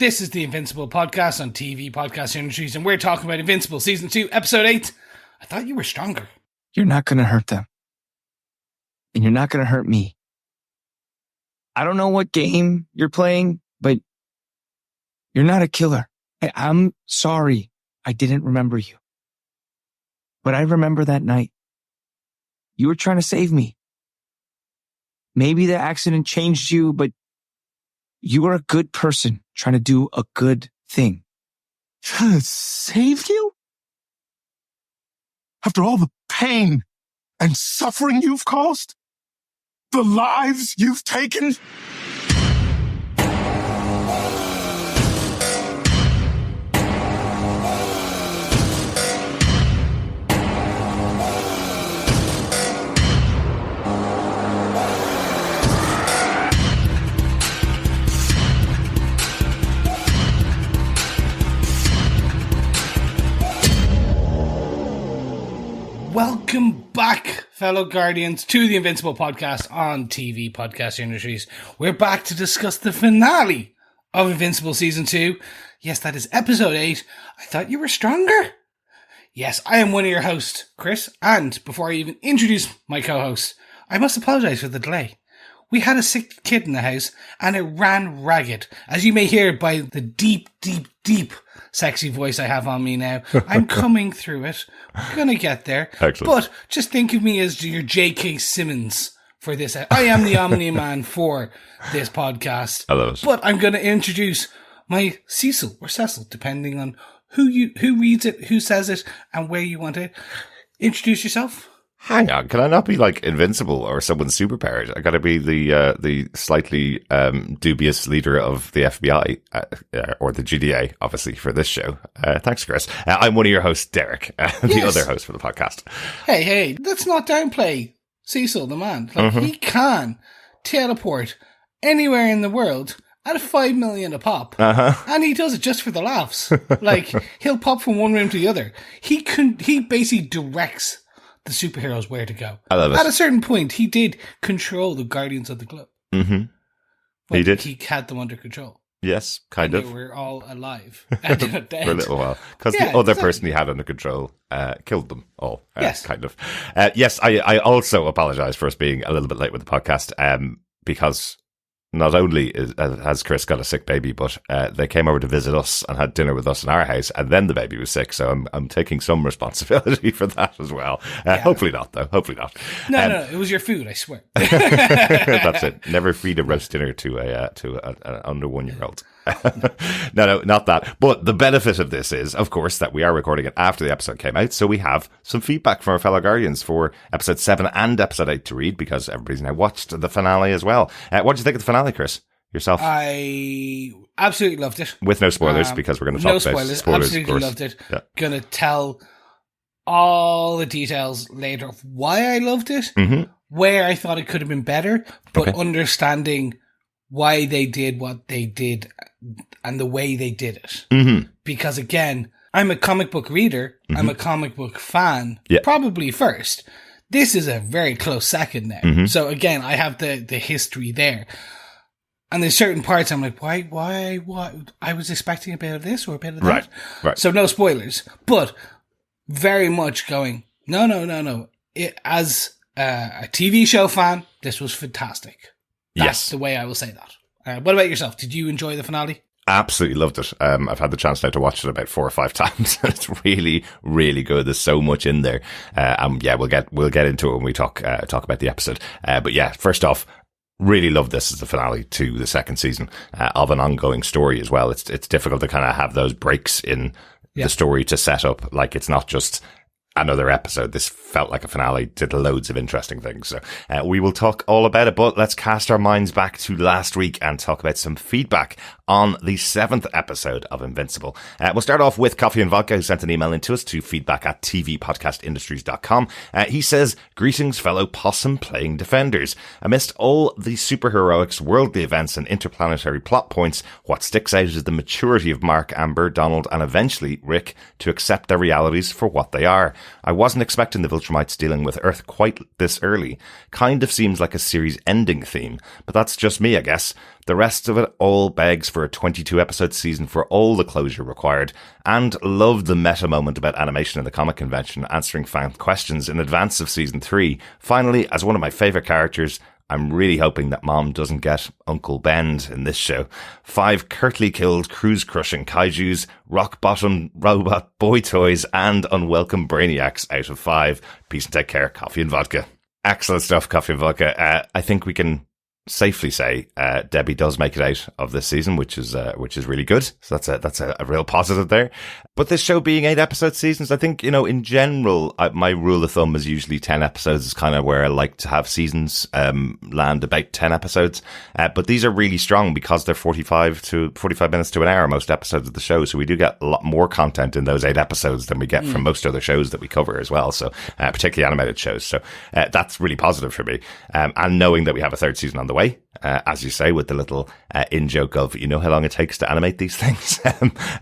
This is the Invincible Podcast on TV Podcast Industries, and we're talking about Invincible Season 2, Episode 8. I thought you were stronger. You're not going to hurt them. And you're not going to hurt me. I don't know what game you're playing, but you're not a killer. I'm sorry I didn't remember you. But I remember that night. You were trying to save me. Maybe the accident changed you, but you were a good person trying to do a good thing. Saved you? After all the pain and suffering you've caused? The lives you've taken? Welcome back, fellow Guardians, to the Invincible Podcast on TV Podcast Industries. We're back to discuss the finale of Invincible Season 2. Yes, that is Episode 8. I thought you were stronger. Yes, I am one of your hosts, Chris, and before I even introduce my co-host, I must apologise for the delay. We had a sick kid in the house, and it ran ragged. As you may hear by the deep sexy voice I have on me now, I'm coming through it. We're going to get there. Excellent. But just think of me as your J.K. Simmons for this. I am the Omni-Man for this podcast. I love it. But I'm going to introduce my Cecil or Cecil, depending on who reads it, who says it, and where you want to introduce yourself. Hang on, can I not be like Invincible or someone's superpowered? I got to be the slightly dubious leader of the FBI or the GDA, obviously, for this show. Thanks, Chris. I'm one of your hosts, Derek, the other host for the podcast. Hey, let's not downplay Cecil, the man. Like, he can teleport anywhere in the world at 5 million a pop, and he does it just for the laughs. Like, he'll pop from one room to the other. He basically directs the superheroes where to go. I love it. At a certain point, he did control the Guardians of the Globe. Mm-hmm. He did. He had them under control. Yes, kind of. They were all alive and not dead. For a little while. Because the other person he had under control killed them all. Yes. Kind of. Yes, I also apologise for us being a little bit late with the podcast because not only has Chris got a sick baby, but they came over to visit us and had dinner with us in our house, and then the baby was sick, so I'm taking some responsibility for that as well. Hopefully not, though. Hopefully not. No, it was your food, I swear. That's it. Never feed a roast dinner to an under 1-year-old. No, not that. But the benefit of this is, of course, that we are recording it after the episode came out, so we have some feedback from our fellow Guardians for episode 7 and episode 8 to read, because everybody's now watched the finale as well. What did you think of the finale, Chris? Yourself? I absolutely loved it. With no spoilers, because we're going to talk about spoilers. Absolutely loved it. Yeah. Going to tell all the details later of why I loved it, where I thought it could have been better, but understanding why they did what they did and the way they did it. Because again, I'm a comic book reader. I'm a comic book fan, probably first. This is a very close second now. So again, I have the history there. And there's certain parts I'm like, why? I was expecting a bit of this or a bit of that. Right. So no spoilers, but very much going, no. As a TV show fan, this was fantastic. That's the way I will say that. What about yourself? Did you enjoy the finale? Absolutely loved it. I've had the chance now to watch it about 4 or 5 times. It's really, really good. There's so much in there. We'll get into it when we talk about the episode. But yeah, first off, really love this as a finale to the second season of an ongoing story as well. It's difficult to kind of have those breaks in the story to set up. Like, it's not just another episode. This felt like a finale, did loads of interesting things. So we will talk all about it, but let's cast our minds back to last week and talk about some feedback on the 7th episode of Invincible. We'll start off with Coffee and Vodka, who sent an email into us to feedback@tvpodcastindustries.com. He says, "Greetings, fellow possum-playing defenders. Amidst all the superheroics, worldly events and interplanetary plot points, what sticks out is the maturity of Mark, Amber, Donald, and eventually Rick to accept their realities for what they are. I wasn't expecting the Viltrumites dealing with Earth quite this early. Kind of seems like a series-ending theme, but that's just me, I guess. The rest of it all begs for a 22-episode season for all the closure required, and loved the meta moment about animation in the comic convention, answering fan questions in advance of season 3. Finally, as one of my favourite characters, I'm really hoping that Mom doesn't get Uncle Bend in this show. 5 curtly killed, cruise-crushing kaijus, rock-bottom robot boy toys, and unwelcome brainiacs out of 5. Peace and take care. Coffee and vodka. Excellent stuff, Coffee and vodka. I think we can safely say Debbie does make it out of this season, which is really good. So that's a real positive there. But this show being 8-episode seasons, I think, in general, my rule of thumb is usually 10 episodes is kind of where I like to have seasons land about 10 episodes. But these are really strong because they're 45 minutes to an hour, most episodes of the show. So we do get a lot more content in those 8 episodes than we get from most other shows that we cover as well. So particularly animated shows. So that's really positive for me. And knowing that we have a 3rd season on the way, as you say, with the little in-joke of, how long it takes to animate these things.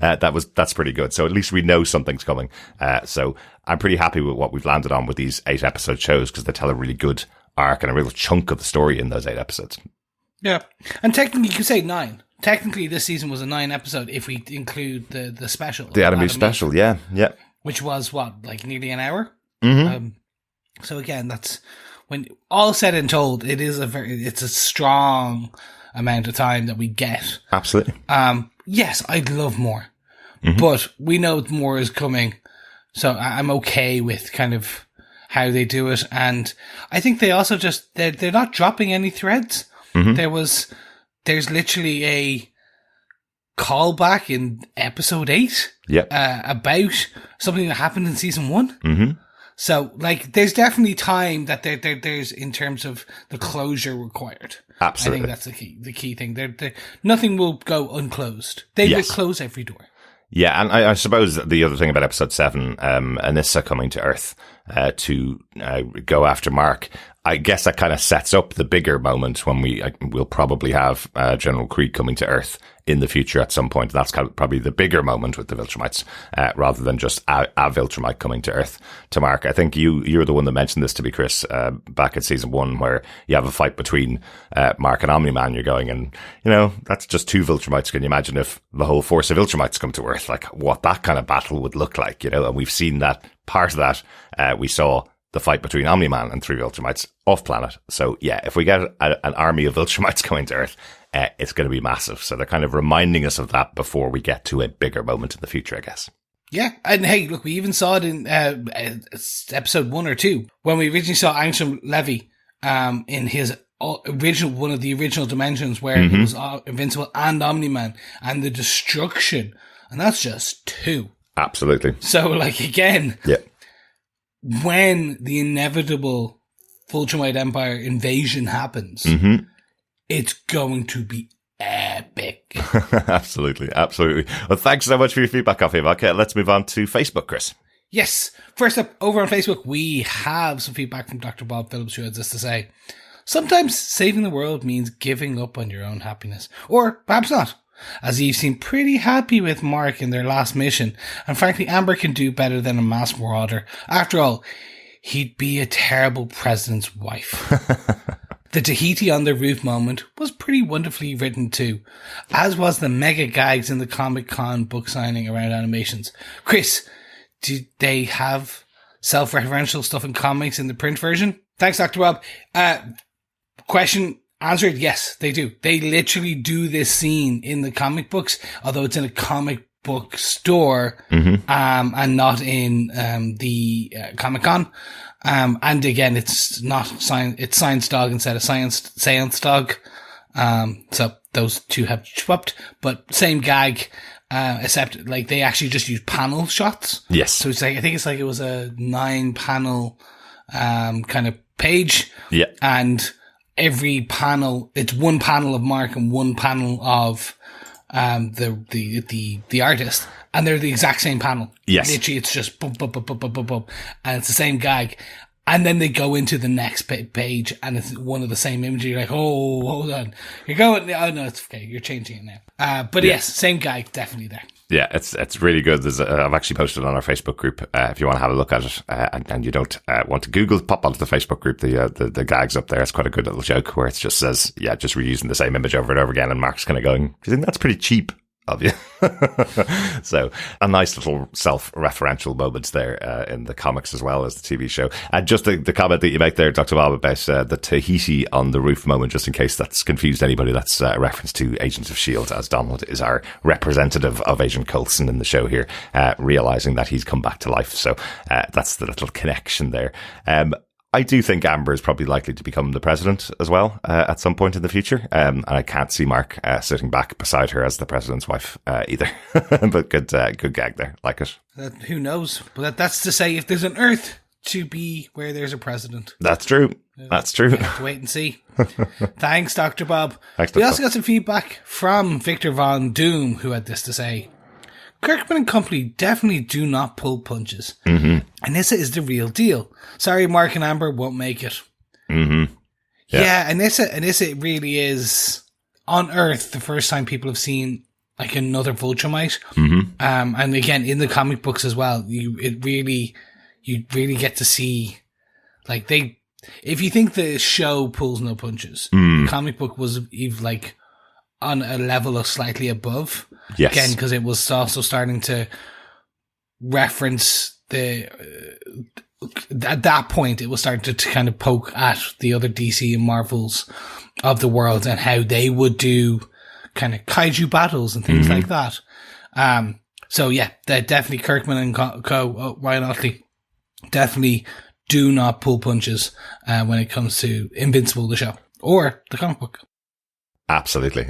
That's pretty good. So at least we know something's coming. So I'm pretty happy with what we've landed on with these 8-episode shows, because they tell a really good arc and a real chunk of the story in those 8 episodes. Yeah. And technically you could say 9. Technically this season was a 9-episode if we include the special. The Adam special, yeah. Which was like nearly an hour? Mm-hmm. So again, that's, when all said and told, it's a strong amount of time that we get. Absolutely. Yes, I'd love more, but we know more is coming, so I'm okay with kind of how they do it. And I think they also they're not dropping any threads. There's literally a callback in episode 8 about something that happened in season 1. So, there's definitely time that there's in terms of the closure required. Absolutely. I think that's the key thing. Nothing will go unclosed. They will close every door. Yeah, and I suppose the other thing about episode 7, Anissa coming to Earth to go after Mark, I guess that kind of sets up the bigger moment when we'll probably have General Krieg coming to Earth in the future at some point. That's kind of probably the bigger moment with the Viltrumites, rather than just a Viltrumite coming to Earth to Mark. I think you're the one that mentioned this to me, Chris, back in season 1, where you have a fight between Mark and Omni-Man. You're going, and that's just 2 Viltrumites. Can you imagine if the whole force of Viltrumites come to Earth? Like, what that kind of battle would look like, And we've seen that part of that. We saw the fight between Omni-Man and 3 Viltrumites off planet. So yeah, if we get an army of Viltrumites coming to Earth, it's going to be massive. So they're kind of reminding us of that before we get to a bigger moment in the future, I guess. Yeah, and hey, look, we even saw it in episode 1 or 2 when we originally saw Angstrom Levy in his one of the original dimensions where it was Invincible and Omni-Man, and the destruction, and that's just 2. Absolutely. So again, yeah. When the inevitable Viltrumite Empire invasion happens, it's going to be epic. Absolutely. Well, thanks so much for your feedback, Coffee and Vodka. Let's move on to Facebook, Chris. Yes. First up, over on Facebook, we have some feedback from Dr. Bob Phillips, who has this to say. Sometimes saving the world means giving up on your own happiness. Or perhaps not. As Eve seemed pretty happy with Mark in their last mission, and frankly Amber can do better than a mass marauder. After all, he'd be a terrible president's wife. The Tahiti on the roof moment was pretty wonderfully written too, as was the mega gags in the Comic-Con book signing around animations. Chris, do they have self-referential stuff in comics in the print version? Thanks, Dr. Bob. Question answered, yes, they do. They literally do this scene in the comic books, although it's in a comic book store, and not in the Comic-Con. And again, it's not it's Science Dog instead of Science Dog. So those two have swapped, but same gag, except they actually just use panel shots. Yes. So it's I think it was a 9-panel kind of page. Yeah. And every panel, it's one panel of Mark and one panel of the artist, and they're the exact same panel. Yes. Literally, it's just boom, boom, boom, boom, boom, boom, boom, and it's the same gag. And then they go into the next page, and it's one of the same imagery. You're like, oh, hold on. You're going, oh no, it's okay. You're changing it now. But yes, same gag, definitely there. Yeah, it's really good. I've actually posted on our Facebook group if you want to have a look at it, and you don't want to Google, pop onto the Facebook group. The gags up there. It's quite a good little joke where it just says, just reusing the same image over and over again, and Mark's kind of going, "Do you think that's pretty cheap of you?" So a nice little self-referential moments there in the comics as well as the TV show. And just the comment that you make there, Dr. Bob, about the Tahiti on the roof moment, just in case that's confused anybody, that's a reference to Agents of S.H.I.E.L.D., as Donald is our representative of Agent Coulson in the show here, realising that he's come back to life. So that's the little connection there. I do think Amber is probably likely to become the president as well at some point in the future. And I can't see Mark sitting back beside her as the president's wife either. But good gag there. Like it. Who knows? But that's to say, if there's an Earth to be where there's a president. That's true. That's true. We'll have to wait and see. Thanks, Dr. Bob. Thanks, we also got some feedback from Victor Von Doom, who had this to say. Kirkman and company definitely do not pull punches. Mm-hmm. Anissa is the real deal. Sorry, Mark and Amber won't make it. Mm-hmm. Yeah, Anissa really is on Earth the first time people have seen like another Viltrumite. Mm-hmm. And again, in the comic books as well, you really get to see like if you think the show pulls no punches, the comic book was even like on a level of slightly above. Yes. Again, because it was also starting to reference at that point, it was starting to kind of poke at the other DC and Marvels of the world and how they would do kind of kaiju battles and things like that. So yeah, definitely Kirkman and Ryan Otley definitely do not pull punches when it comes to Invincible, the show, or the comic book. Absolutely.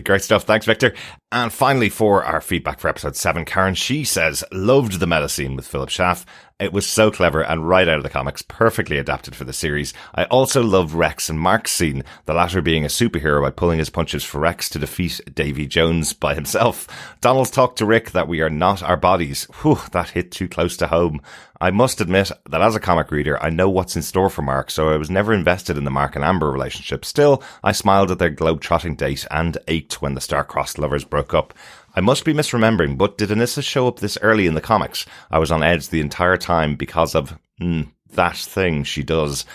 Great stuff. Thanks, Victor. And finally, for our feedback for episode 7, Karen, she says, loved the meta scene with Philip Schaff. It was so clever and right out of the comics, perfectly adapted for the series. I also love Rex and Mark's scene, the latter being a superhero by pulling his punches for Rex to defeat Davy Jones by himself. Donald's talk to Rick that we are not our bodies. Whew, that hit too close to home. I must admit that as a comic reader, I know what's in store for Mark, so I was never invested in the Mark and Amber relationship. Still, I smiled at their globe-trotting date and ached when the star-crossed lovers broke up. I must be misremembering, but did Anissa show up this early in the comics? I was on edge the entire time because of that thing she does.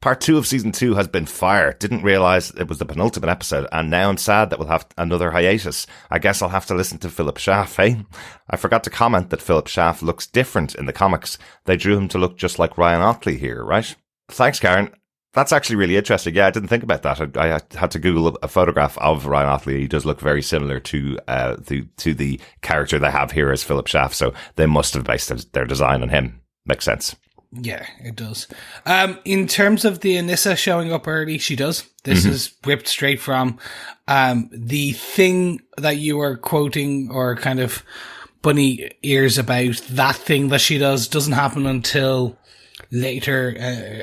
Part 2 of season 2 has been fire. Didn't realise it was the penultimate episode, and now I'm sad that we'll have another hiatus. I guess I'll have to listen to Philip Schaff, hey? I forgot to comment that Philip Schaff looks different in the comics. They drew him to look just like Ryan Otley here, right? Thanks, Karen. That's actually really interesting. Yeah, I didn't think about that. I had to Google a photograph of Ryan Otley. He does look very similar to the character they have here as Philip Schaff, so they must have based their design on him. Makes sense. Yeah, it does. In terms of the Anissa showing up early, she does. This is whipped straight from the thing that you were quoting or kind of bunny ears about. That thing that she doesn't happen until later,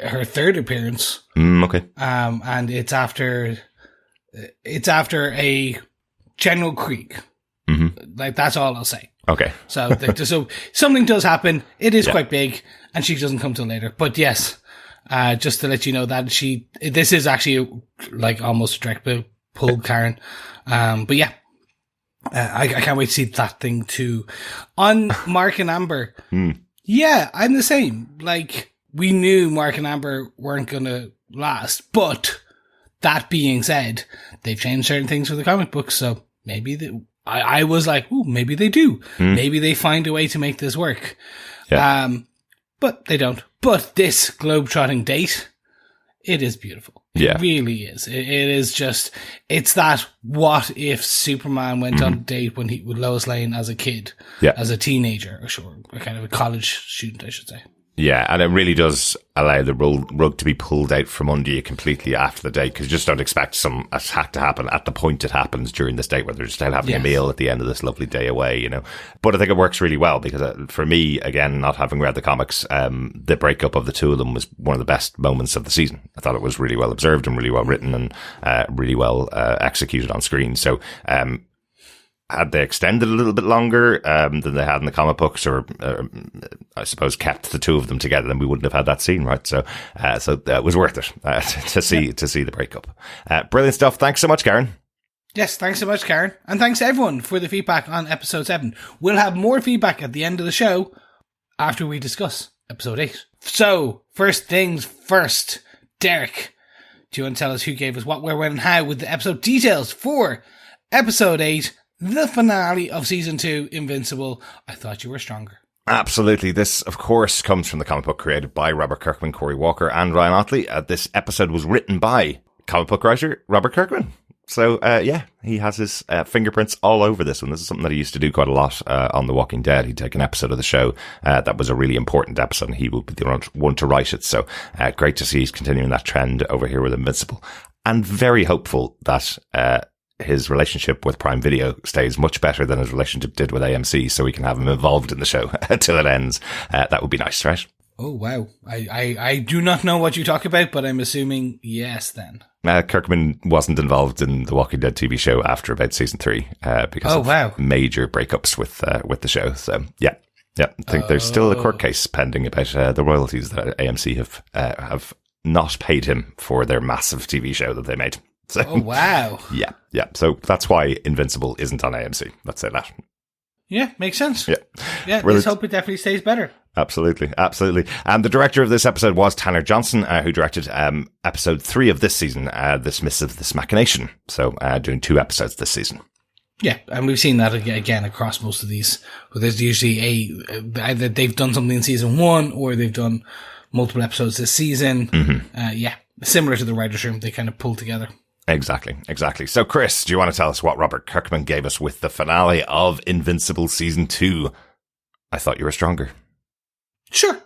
her third appearance. Okay. And it's after a General Krieg. Like, that's all I'll say. Okay. So something does happen. It is quite big, and she doesn't come till later. But yes, just to let you know that this is actually like almost a direct pull, Karen. But yeah, I can't wait to see that thing too. On Mark and Amber, yeah, I'm the same. Like, we knew Mark and Amber weren't gonna last, but that being said, they've changed certain things for the comic books, so maybe I was like, ooh, maybe they do. Maybe they find a way to make this work. Yeah. But they don't. But this globe-trotting date, it is beautiful. Yeah. It really is. It is just, it's that what if Superman went on a date with Lois Lane as a kid, as a teenager, or kind of a college student, I should say. Yeah, and it really does allow the rug to be pulled out from under you completely after the date, because you just don't expect some attack to happen at the point it happens during this date, where they're just out having a meal at the end of this lovely day away, you know. But I think it works really well, because for me, again, not having read the comics, the breakup of the two of them was one of the best moments of the season. I thought it was really well observed and really well written and really well executed on screen. So, had they extended a little bit longer than they had in the comic books, or I suppose kept the two of them together, then we wouldn't have had that scene, right? So it was worth it to see the breakup. Brilliant stuff. Thanks so much, Karen. Yes, thanks so much, Karen. And thanks to everyone for the feedback on episode 7. We'll have more feedback at the end of the show after we discuss episode 8. So, first things first. Derek, do you want to tell us who gave us what, where, when, and how with the episode details for episode 8, the finale of season 2, Invincible? I thought you were stronger. Absolutely. This, of course, comes from the comic book created by Robert Kirkman, Corey Walker, and Ryan Otley. This episode was written by comic book writer Robert Kirkman. So, he has his fingerprints all over this one. This is something that he used to do quite a lot on The Walking Dead. He'd take an episode of the show that was a really important episode, and he would be the one to write it. So, great to see he's continuing that trend over here with Invincible. And very hopeful that his relationship with Prime Video stays much better than his relationship did with AMC, so we can have him involved in the show till it ends. That would be nice, right? Oh, wow. I do not know what you talk about, but I'm assuming yes then. Kirkman wasn't involved in the Walking Dead TV show after about season 3 because of major breakups with the show. So, yeah. I think there's still a court case pending about the royalties that AMC have not paid him for their massive TV show that they made. So, oh, wow. Yeah. So that's why Invincible isn't on AMC. Let's say that. Yeah, makes sense. Yeah. Let's hope it definitely stays better. Absolutely. And the director of this episode was Tanner Johnson, who directed episode 3 of this season, This Missive, This Machination. So doing 2 episodes this season. Yeah, and we've seen that again across most of these. Where there's usually either they've done something in season 1 or they've done multiple episodes this season. Mm-hmm. Similar to the writer's room, they kind of pull together. Exactly. So, Chris, do you want to tell us what Robert Kirkman gave us with the finale of Invincible Season 2? I thought you were stronger. Sure.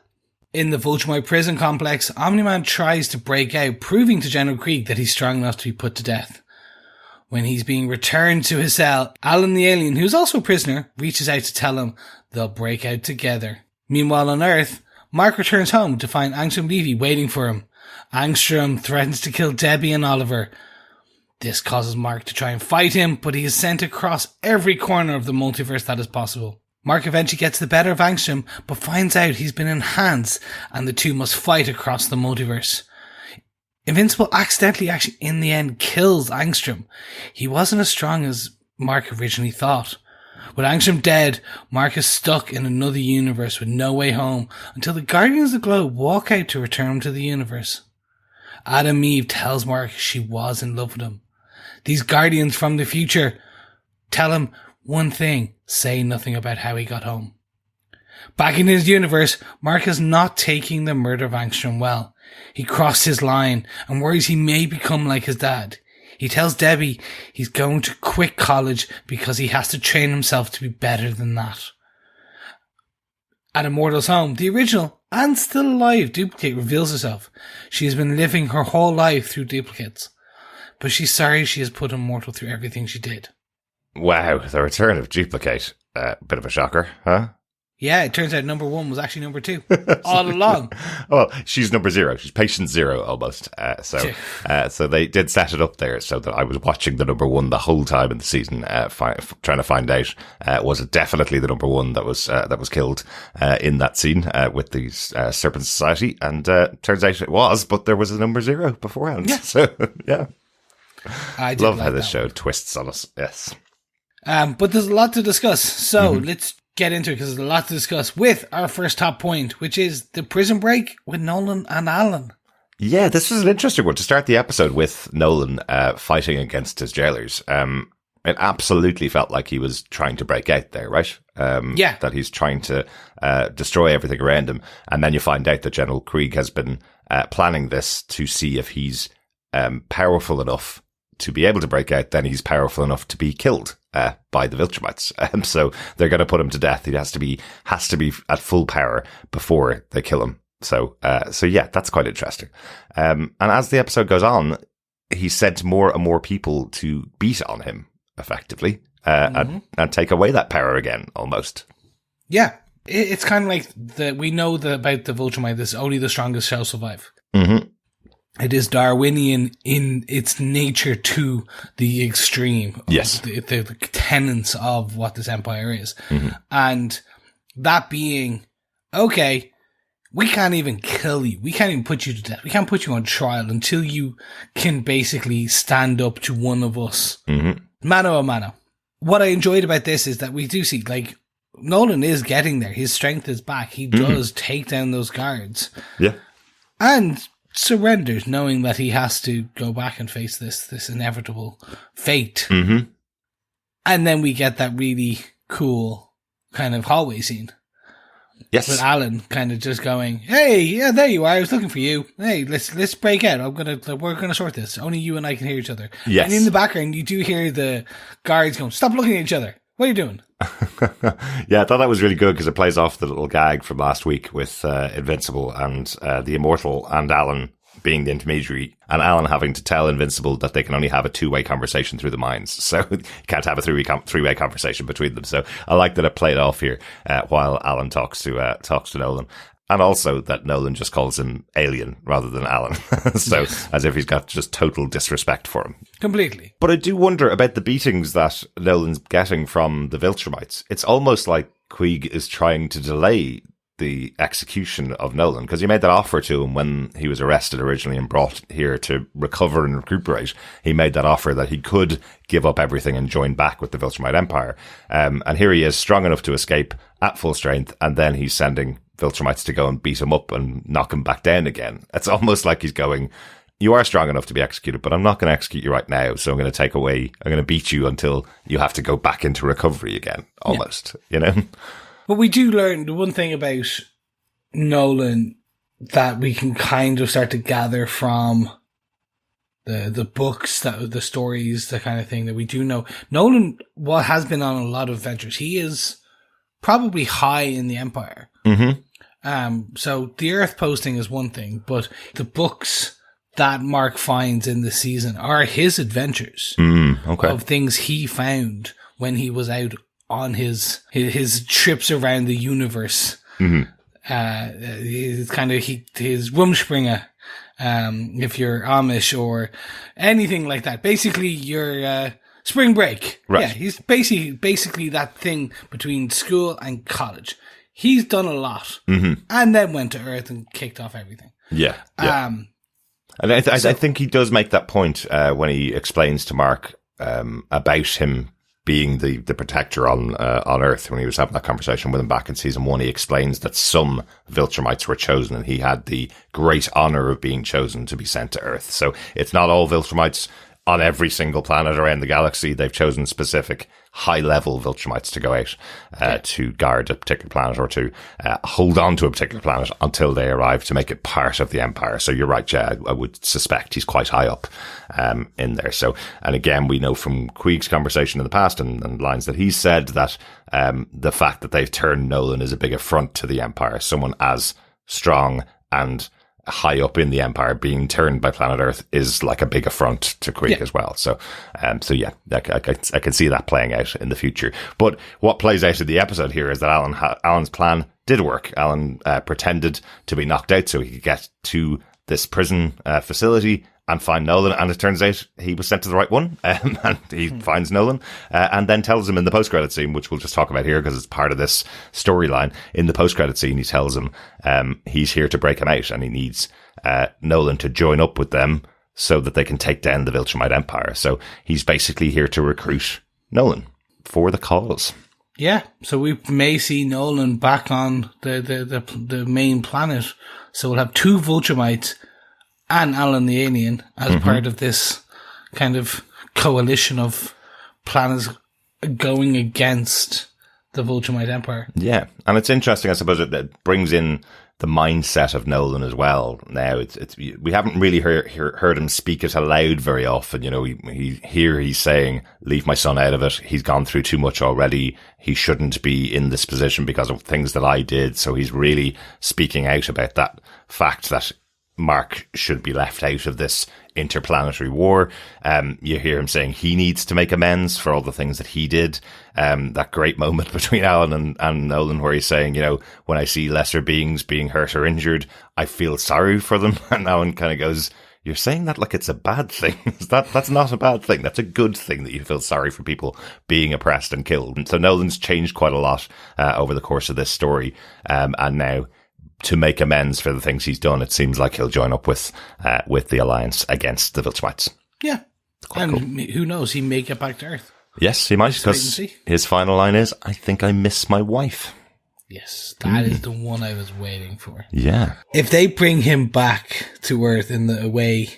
In the Vulture prison complex, Omni-Man tries to break out, proving to General Krieg that he's strong enough to be put to death. When he's being returned to his cell, Alan the alien, who's also a prisoner, reaches out to tell him they'll break out together. Meanwhile on Earth, Mark returns home to find Angstrom Levy waiting for him. Angstrom threatens to kill Debbie and Oliver. This causes Mark to try and fight him, but he is sent across every corner of the multiverse that is possible. Mark eventually gets the better of Angstrom, but finds out he's been enhanced, and the two must fight across the multiverse. Invincible accidentally actually in the end kills Angstrom. He wasn't as strong as Mark originally thought. With Angstrom dead, Mark is stuck in another universe with no way home until the Guardians of the Globe walk out to return him to the universe. Adam Eve tells Mark she was in love with him. These Guardians from the future tell him one thing, say nothing about how he got home. Back in his universe, Mark is not taking the murder of Angstrom well. He crossed his line and worries he may become like his dad. He tells Debbie he's going to quit college because he has to train himself to be better than that. At Immortal's home, the original and still alive duplicate reveals herself. She has been living her whole life through duplicates, but she's sorry she has put Immortal through everything she did. Wow, the return of duplicate. Bit of a shocker, huh? Yeah, it turns out number 1 was actually number 2 all along. Well, she's number 0. She's patient 0 almost. So they did set it up there so that I was watching the number 1 the whole time in the season, trying to find out was it definitely the number 1 that was killed in that scene with the Serpent Society, and turns out it was, but there was a number 0 beforehand. Yeah. So yeah, I love how this show twists on us. Yes, but there's a lot to discuss. So let's get into it, because there's a lot to discuss with our first top point, which is the prison break with Nolan and Alan. Yeah, this was an interesting one to start the episode with. Nolan fighting against his jailers. It absolutely felt like he was trying to break out there, right? Yeah. That he's trying to destroy everything around him. And then you find out that General Krieg has been planning this to see if he's powerful enough to be able to break out, then he's powerful enough to be killed by the Viltrumites. So they're going to put him to death. He has to be at full power before they kill him. So yeah, that's quite interesting. And as the episode goes on, he sent more and more people to beat on him effectively, and take away that power again, almost. Yeah. It's kind of like we know about the Viltrumite, this only the strongest shall survive. Mm-hmm. It is Darwinian in its nature to the extreme. Yes. The tenets of what this empire is. Mm-hmm. And that being, okay, we can't even kill you. We can't even put you to death. We can't put you on trial until you can basically stand up to one of us. Mm-hmm. Mano a mano. What I enjoyed about this is that we do see, like, Nolan is getting there. His strength is back. He does take down those guards. Yeah. And surrenders, knowing that he has to go back and face this inevitable fate. Mm-hmm. And then we get that really cool kind of hallway scene. Yes. With Alan kind of just going, hey, yeah, there you are. I was looking for you. Hey, let's break out. We're gonna sort this. Only you and I can hear each other. Yes. And in the background, you do hear the guards going, stop looking at each other. What are you doing? Yeah, I thought that was really good because it plays off the little gag from last week with Invincible and the Immortal and Alan being the intermediary, and Alan having to tell Invincible that they can only have a two-way conversation through the minds. So you can't have a three-way conversation between them. So I like that it played off here while Alan talks to Nolan. And also that Nolan just calls him Alien rather than Alan. So as if he's got just total disrespect for him. Completely. But I do wonder about the beatings that Nolan's getting from the Viltrumites. It's almost like Queeg is trying to delay the execution of Nolan, because he made that offer to him when he was arrested originally and brought here to recover and recuperate. He made that offer that he could give up everything and join back with the Viltrumite Empire. And here he is, strong enough to escape at full strength, and then he's sending Viltrumites to go and beat him up and knock him back down again. It's almost like he's going, you are strong enough to be executed, but I'm not going to execute you right now, so I'm going to beat you until you have to go back into recovery again, almost, you know? But we do learn the one thing about Nolan that we can kind of start to gather from the books, the stories, the kind of thing that we do know. Nolan has been on a lot of adventures. He is probably high in the Empire. Mm-hmm. So the Earth posting is one thing, but the books that Mark finds in the season are his adventures of things he found when he was out on his trips around the universe. Mm-hmm. It's kind of his Rumspringa, if you're Amish or anything like that. Basically, your spring break. Right. Yeah, he's basically that thing between school and college. He's done a lot, and then went to Earth and kicked off everything. Yeah. And I think he does make that point when he explains to Mark about him being the protector on Earth. When he was having that conversation with him back in season 1, he explains that some Viltrumites were chosen, and he had the great honor of being chosen to be sent to Earth. So it's not all Viltrumites on every single planet around the galaxy. They've chosen specific high-level Viltrumites to go out to guard a particular planet or to hold on to a particular planet until they arrive to make it part of the Empire. So you're right, yeah, I would suspect he's quite high up in there. So, and again, we know from Queeg's conversation in the past and lines that he's said that the fact that they've turned Nolan is a big affront to the Empire. Someone as strong and high up in the Empire being turned by planet Earth is like a big affront to Queeg as well. So yeah, I can see that playing out in the future. But what plays out in the episode here is that Alan's plan did work. Alan pretended to be knocked out so he could get to this prison facility and find Nolan, and it turns out he was sent to the right one, and he finds Nolan, and then tells him in the post-credit scene, which we'll just talk about here because it's part of this storyline. In the post-credit scene, he tells him he's here to break him out, and he needs Nolan to join up with them so that they can take down the Viltrumite Empire. So he's basically here to recruit Nolan for the cause. Yeah, so we may see Nolan back on the main planet. So we'll have two Viltrumites and Alan the Alien as part of this kind of coalition of planets going against the Viltrumite Empire. Yeah, and it's interesting, I suppose, it brings in the mindset of Nolan as well. Now, we haven't really heard him speak it aloud very often. You know, he's saying, leave my son out of it. He's gone through too much already. He shouldn't be in this position because of things that I did. So he's really speaking out about that fact that Mark should be left out of this interplanetary war. You hear him saying he needs to make amends for all the things that he did. That great moment between Alan and Nolan where he's saying, you know, when I see lesser beings being hurt or injured, I feel sorry for them. And Alan kind of goes, you're saying that like it's a bad thing. That's not a bad thing. That's a good thing that you feel sorry for people being oppressed and killed. And so Nolan's changed quite a lot over the course of this story. And now, to make amends for the things he's done, it seems like he'll join up with the Alliance against the Viltrumites. Yeah. Quite cool. Who knows, he may get back to Earth. Yes, he might, Just wait and because see. his final line is, "I think I miss my wife." Yes, that is the one I was waiting for. Yeah. If they bring him back to Earth in the way,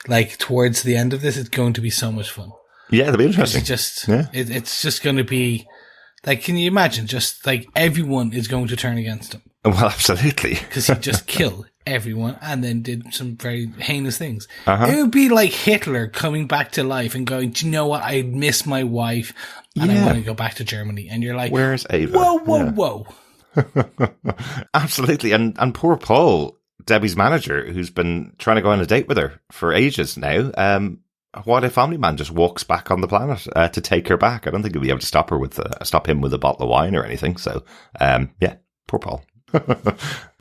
like towards the end of this, it's going to be so much fun. Yeah, that'll be interesting. It's just going to be like, can you imagine? Just like everyone is going to turn against him Well, absolutely. because he just killed everyone and then did some very heinous things. Uh-huh. It would be like Hitler coming back to life and going, "Do you know what? I miss my wife and I want to go back to Germany." And you're like, "Where's Ava?" Whoa. Absolutely. And poor Paul, Debbie's manager, who's been trying to go on a date with her for ages now. What if Omni-Man just walks back on the planet to take her back? I don't think he'll be able to stop him with a bottle of wine or anything. So, yeah, poor Paul.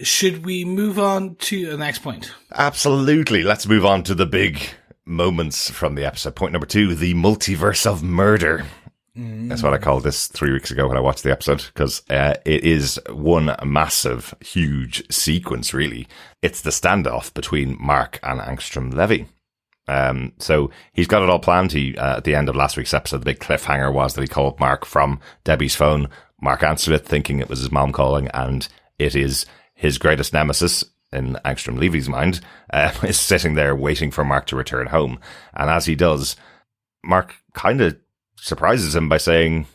Should we move on to the next point? Absolutely. Let's move on to the big moments from the episode. Point number 2, the multiverse of murder. That's what I called this 3 weeks ago when I watched the episode, because it is one massive, huge sequence, really. It's the standoff between Mark and Angstrom Levy. So he's got it all planned. At the end of last week's episode, the big cliffhanger was that he called Mark from Debbie's phone. Mark answered it thinking it was his mom calling, and it is his greatest nemesis, in Angstrom Levy's mind, is sitting there waiting for Mark to return home. And as he does, Mark kind of surprises him by saying,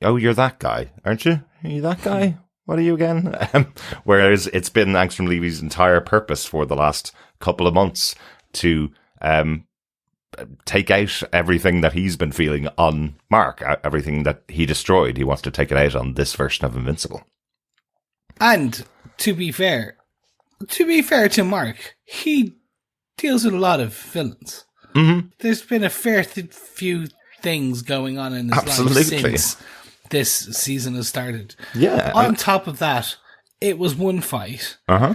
"Oh, you're that guy, aren't you? Are you that guy? What are you again?" Whereas it's been Angstrom Levy's entire purpose for the last couple of months to take out everything that he's been feeling on Mark, everything that he destroyed. He wants to take it out on this version of Invincible. And to be fair to Mark, he deals with a lot of villains. Mm-hmm. There's been a fair few things going on in his Absolutely. life since this season has started. Yeah. On top of that, it was one fight. Uh-huh.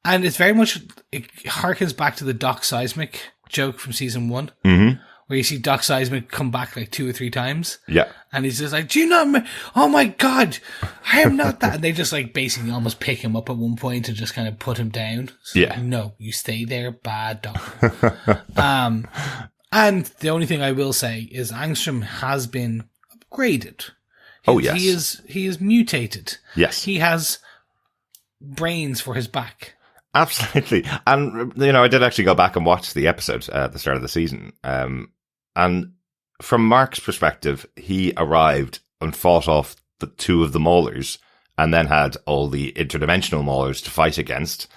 And it's very much, it harkens back to the Doc Seismic joke from season 1, Mm-hmm. where you see Doc Seismic come back like 2 or 3 times. Yeah. And he's just like, "Do you not, oh my God, I am not that." And they just like basically almost pick him up at one point and just kind of put him down. So, Yeah. "No, you stay there, bad Doc." And the only thing I will say is Angstrom has been upgraded. Oh, yes. He is mutated. Yes. He has brains for his back. Absolutely. And, I did actually go back and watch the episode at the start of the season. And from Mark's perspective, he arrived and fought off the 2 of the Maulers and then had all the interdimensional Maulers to fight against.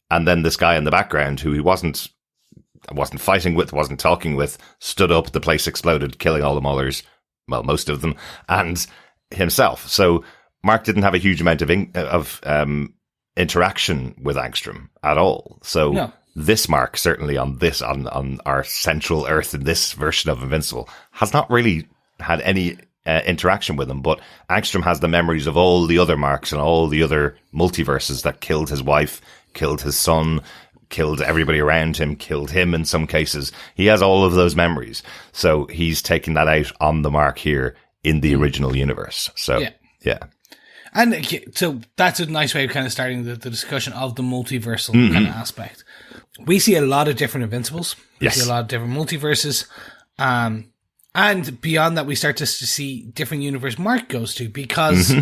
And then this guy in the background who he wasn't fighting with, wasn't talking with, stood up, the place exploded, killing all the Maulers, well, most of them, and himself. So Mark didn't have a huge amount of interaction with Angstrom at all. So No. This Mark, certainly on our central Earth in this version of Invincible, has not really had any interaction with him, but Angstrom has the memories of all the other Marks and all the other multiverses that killed his wife, killed his son, killed everybody around him, killed him in some cases. He has all of those memories. So he's taking that out on the Mark here in the original universe. So, yeah. And so that's a nice way of kind of starting the discussion of the multiversal kind of aspect. We see a lot of different Invincibles. We see a lot of different multiverses. And beyond that, we start to see different universe Mark goes to, because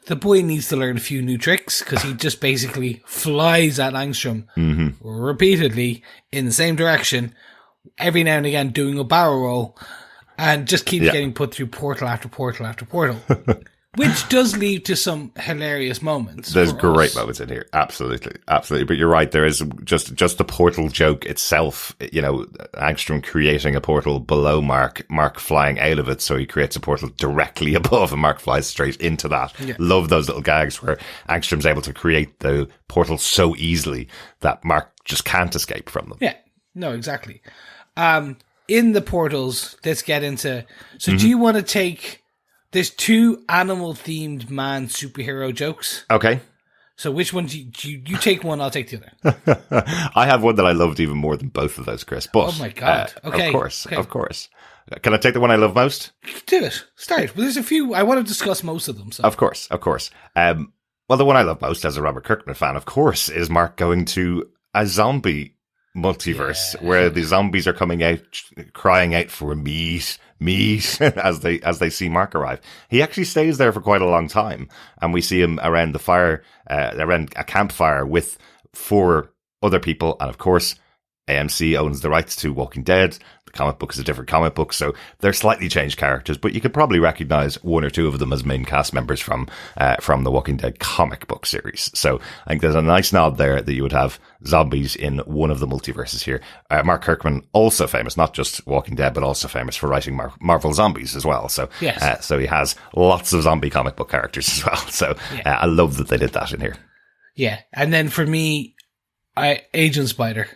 the boy needs to learn a few new tricks, because he just basically flies at Angstrom repeatedly in the same direction, every now and again doing a barrel roll, and just keeps getting put through portal after portal after portal. Which does lead to some hilarious moments. There's great moments in here. Absolutely. Absolutely. But you're right. There is just the portal joke itself, Angstrom creating a portal below Mark flying out of it. So he creates a portal directly above and Mark flies straight into that. Yeah. Love those little gags where Angstrom's able to create the portal so easily that Mark just can't escape from them. Yeah. No, exactly. In the portals, let's get into, so do you want to take, there's 2 animal-themed man superhero jokes. Okay. So which one do you take one, I'll take the other. I have one that I loved even more than both of those, Chris. But, oh my God. Okay. Of course. Can I take the one I love most? Do it. Start. Well, there's a few. I want to discuss most of them. So. Of course. Well, the one I love most as a Robert Kirkman fan, of course, is Mark going to a zombie multiverse where the zombies are coming out, crying out for meat, as they see Mark arrive. He actually stays there for quite a long time, and we see him around the fire, around a campfire with 4 other people, and of course, AMC owns the rights to Walking Dead. The comic book is a different comic book, so they're slightly changed characters, but you could probably recognize 1 or 2 of them as main cast members from the Walking Dead comic book series. So I think there's a nice nod there that you would have zombies in one of the multiverses here. Mark Kirkman, also famous, not just Walking Dead, but also famous for writing Marvel Zombies as well. So, yes. So he has lots of zombie comic book characters as well. So I love that they did that in here. Yeah, and then for me, Agent Spider,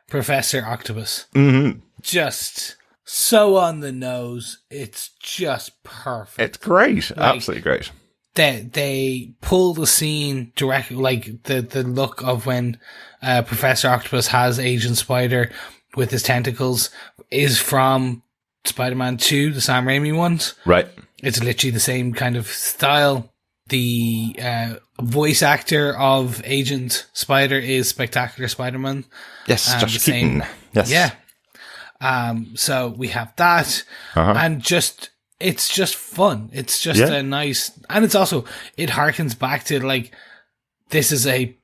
Professor Octopus. Mm-hmm. Just so on the nose. It's just perfect. It's great. Like, absolutely great. They pull the scene directly, like the look of when Professor Octopus has Agent Spider with his tentacles is from Spider-Man 2, the Sam Raimi ones. Right. It's literally the same kind of style. The voice actor of Agent Spider is Spectacular Spider-Man. Yes, Josh Keaton. Yes. Yeah. So we have that, and it's just fun. It's just a nice, and it's also, it harkens back to, like, this is a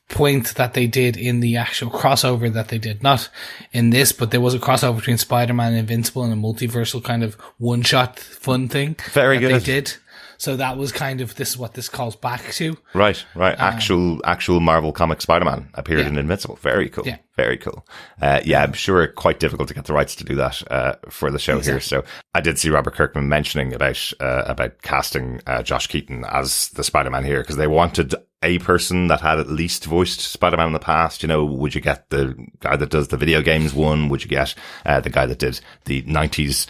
point that they did in the actual crossover that they did, not in this, but there was a crossover between Spider-Man and Invincible and a multiversal kind of one-shot fun thing. Very good. They did. So that was kind of, this is what this calls back to. Right. Actual Marvel comic Spider-Man appeared in Invincible. Very cool. Yeah. Very cool. I'm sure quite difficult to get the rights to do that for the show here. So I did see Robert Kirkman mentioning about casting Josh Keaton as the Spider-Man here, because they wanted a person that had at least voiced Spider-Man in the past. You know, would you get the guy that does the video games one? Would you get the guy that did the 90s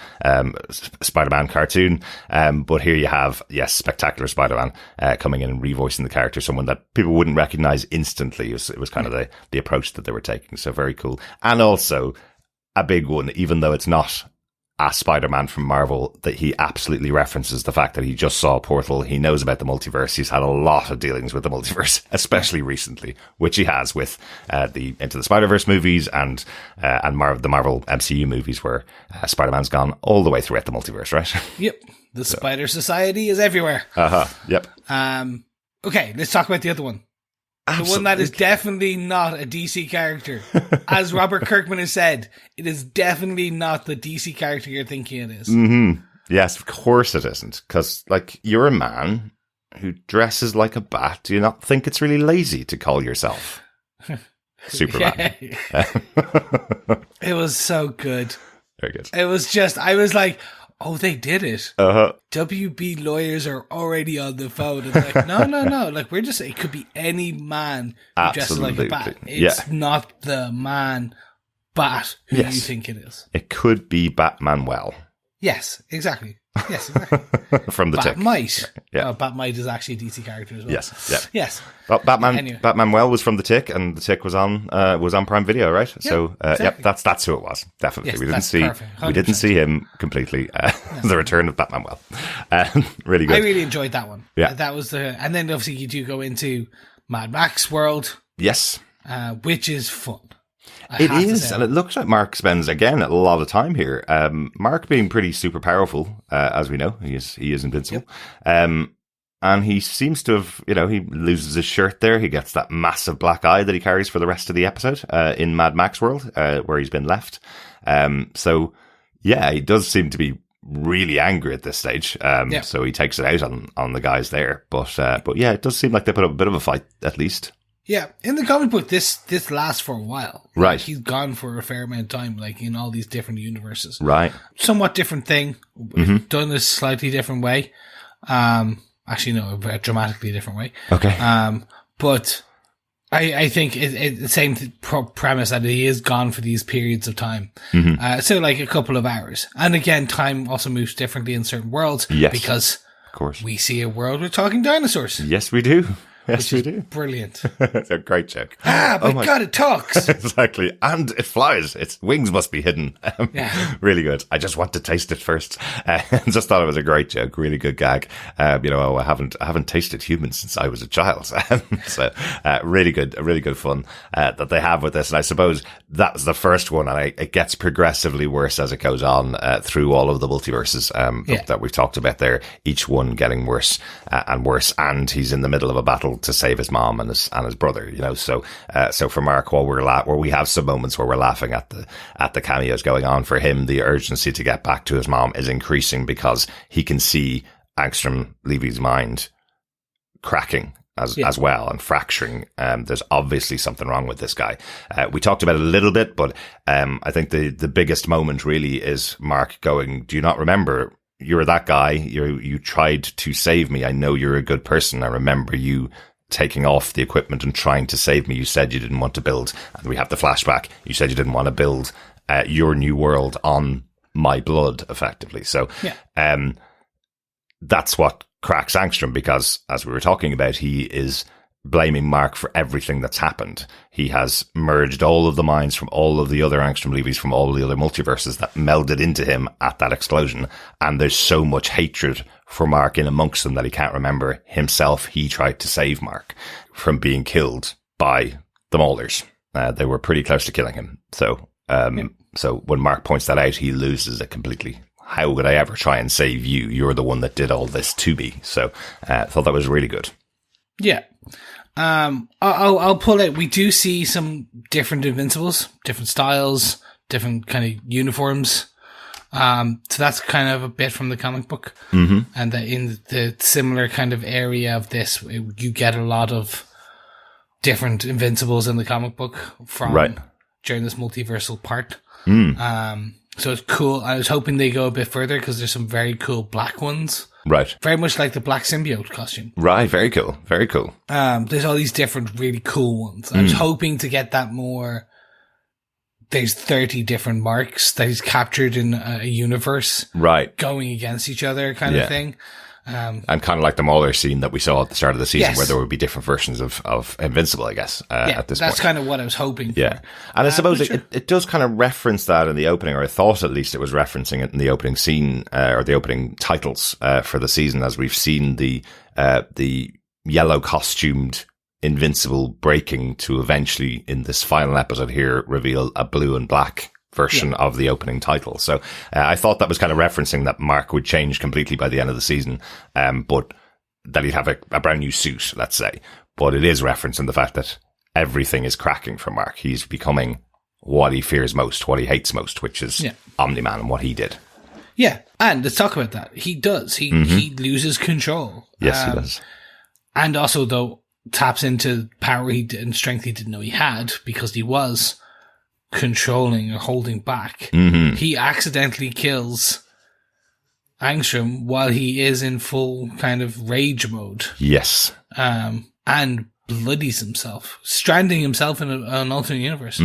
Spider-Man cartoon? But here you have, Spectacular Spider-Man coming in and revoicing the character, someone that people wouldn't recognize instantly. It was kind of the approach that they were taking. So very cool. And also a big one, even though it's not a Spider-Man from Marvel, that he absolutely references the fact that he just saw Portal. He knows about the multiverse. He's had a lot of dealings with the multiverse, especially recently, which he has with the Into the Spider-Verse movies and the Marvel MCU movies, where Spider-Man's gone all the way throughout the multiverse, right? Yep. The Spider Society is everywhere. Yep. Okay, let's talk about the other one. Absolutely. The one that is definitely not a DC character. As Robert Kirkman has said, it is definitely not the DC character you're thinking it is. Mm-hmm. Yes, of course it isn't. Because, like, you're a man who dresses like a bat. Do you not think it's really lazy to call yourself Superman? It was so good. Very good. It was just, I was like, oh, they did it. WB lawyers are already on the phone. It's like, no. Like, we're just, it could be any man who dresses like a bat. It's not the man bat who you think it is. It could be Batmanuel. Yes, exactly. Yes, exactly. From the Tick. Batmite. Yeah. Batmite is actually a DC character as well. Yes, yeah. Yes. Well, Batmanuel was from the Tick, and the Tick was on Prime Video, right? Yeah, so, exactly. that's who it was. Definitely. Yes, we didn't see him completely. The return of Batmanuel. Really good. I really enjoyed that one. Yeah. That was and then obviously you do go into Mad Max world. Yes. Which is fun. It is, and it looks like Mark spends, again, a lot of time here. Mark being pretty super powerful, as we know. He is invincible. Yep. And he seems to have, he loses his shirt there. He gets that massive black eye that he carries for the rest of the episode in Mad Max World, where he's been left. So, he does seem to be really angry at this stage. So he takes it out on the guys there. But it does seem like they put up a bit of a fight, at least. Yeah, in the comic book, this lasts for a while. Right. Like, he's gone for a fair amount of time, like in all these different universes. Right. Somewhat different thing, done a slightly different way. Actually, no, a dramatically different way. Okay. But I think it's the same premise that he is gone for these periods of time. So like a couple of hours. And again, time also moves differently in certain worlds. Yes. Because of course. we see a world with talking dinosaurs. Yes, we do. Yes, we do. Brilliant. It's a great joke. My God, it talks. Exactly. And it flies. Its wings must be hidden. Really good. I just want to taste it first. Just thought it was a great joke. Really good gag. I haven't tasted humans since I was a child. So, really good fun, that they have with this. And I suppose that was the first one. And it gets progressively worse as it goes on, through all of the multiverses, that we've talked about there. Each one getting worse, and worse. And he's in the middle of a battle to save his mom and his brother, so for Mark, while we have some moments where we're laughing at the cameos going on, for him the urgency to get back to his mom is increasing, because he can see Angstrom Levy's mind cracking as well, and fracturing. There's obviously something wrong with this guy. We talked about it a little bit, but I think the biggest moment really is Mark going, "Do you not remember? You're that guy. You tried to save me. I know you're a good person. I remember you taking off the equipment and trying to save me. You said you didn't want to build," and we have the flashback. You said you didn't want to build your new world on my blood, effectively. So, that's what cracks Angstrom, because, as we were talking about, he is blaming Mark for everything that's happened. He has merged all of the minds from all of the other Angstrom Levys from all the other multiverses that melded into him at that explosion. And there's so much hatred for Mark in amongst them that he can't remember himself. He tried to save Mark from being killed by the Maulers. They were pretty close to killing him. So, so when Mark points that out, he loses it completely. How would I ever try and save you? You're the one that did all this to me. So, I thought that was really good. Yeah. I'll pull out. We do see some different Invincibles, different styles, different kind of uniforms. So that's kind of a bit from the comic book. Mm-hmm. And that in the similar kind of area of this, you get a lot of different Invincibles in the comic book from during this multiversal part. So it's cool. I was hoping they go a bit further, because there's some very cool black ones. Right. Very much like the black symbiote costume. Right. Very cool. Very cool. There's all these different really cool ones. I was hoping to get that more. There's 30 different Marks that he's captured in a universe. Right. Going against each other kind of thing. And kind of like the Mauler scene that we saw at the start of the season, where there would be different versions of Invincible, I guess, at this point. That's kind of what I was hoping for. Yeah. And I suppose it does kind of reference that in the opening, or I thought at least it was referencing it in the opening scene, or the opening titles, for the season, as we've seen the yellow costumed Invincible breaking to eventually, in this final episode here, reveal a blue and black version of the opening title. So I thought that was kind of referencing that Mark would change completely by the end of the season, but that he'd have a brand new suit, let's say. But it is referencing the fact that everything is cracking for Mark. He's becoming what he fears most, what he hates most, which is Omni-Man and what he did. Yeah, and let's talk about that. He does. He loses control. Yes, he does. And also, though, taps into power and strength he didn't know he had, because he was controlling or holding back. He accidentally kills Angstrom while he is in full kind of rage mode. Yes. And bloodies himself, stranding himself in an alternate universe.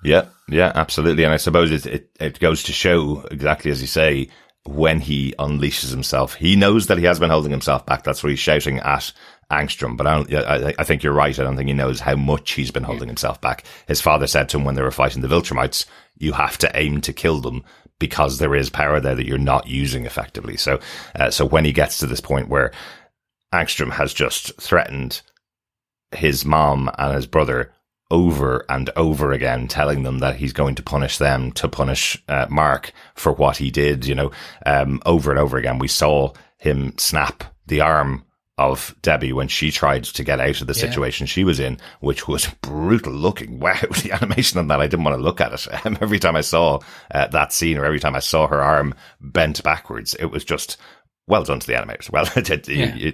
Yeah, absolutely. And I suppose it goes to show, exactly as you say, when he unleashes himself, he knows that he has been holding himself back. That's what he's shouting at Angstrom. But I think you're right. I don't think he knows how much he's been holding himself back. His father said to him when they were fighting the Viltrumites, you have to aim to kill them, because there is power there that you're not using effectively. So when he gets to this point where Angstrom has just threatened his mom and his brother over and over again, telling them that he's going to punish them, to punish Mark for what he did, over and over again. We saw him snap the arm of Debbie when she tried to get out of the situation she was in, which was brutal looking. Wow, the animation on that, I didn't want to look at it. Every time I saw that scene, or every time I saw her arm bent backwards, it was just well done to the animators. Well,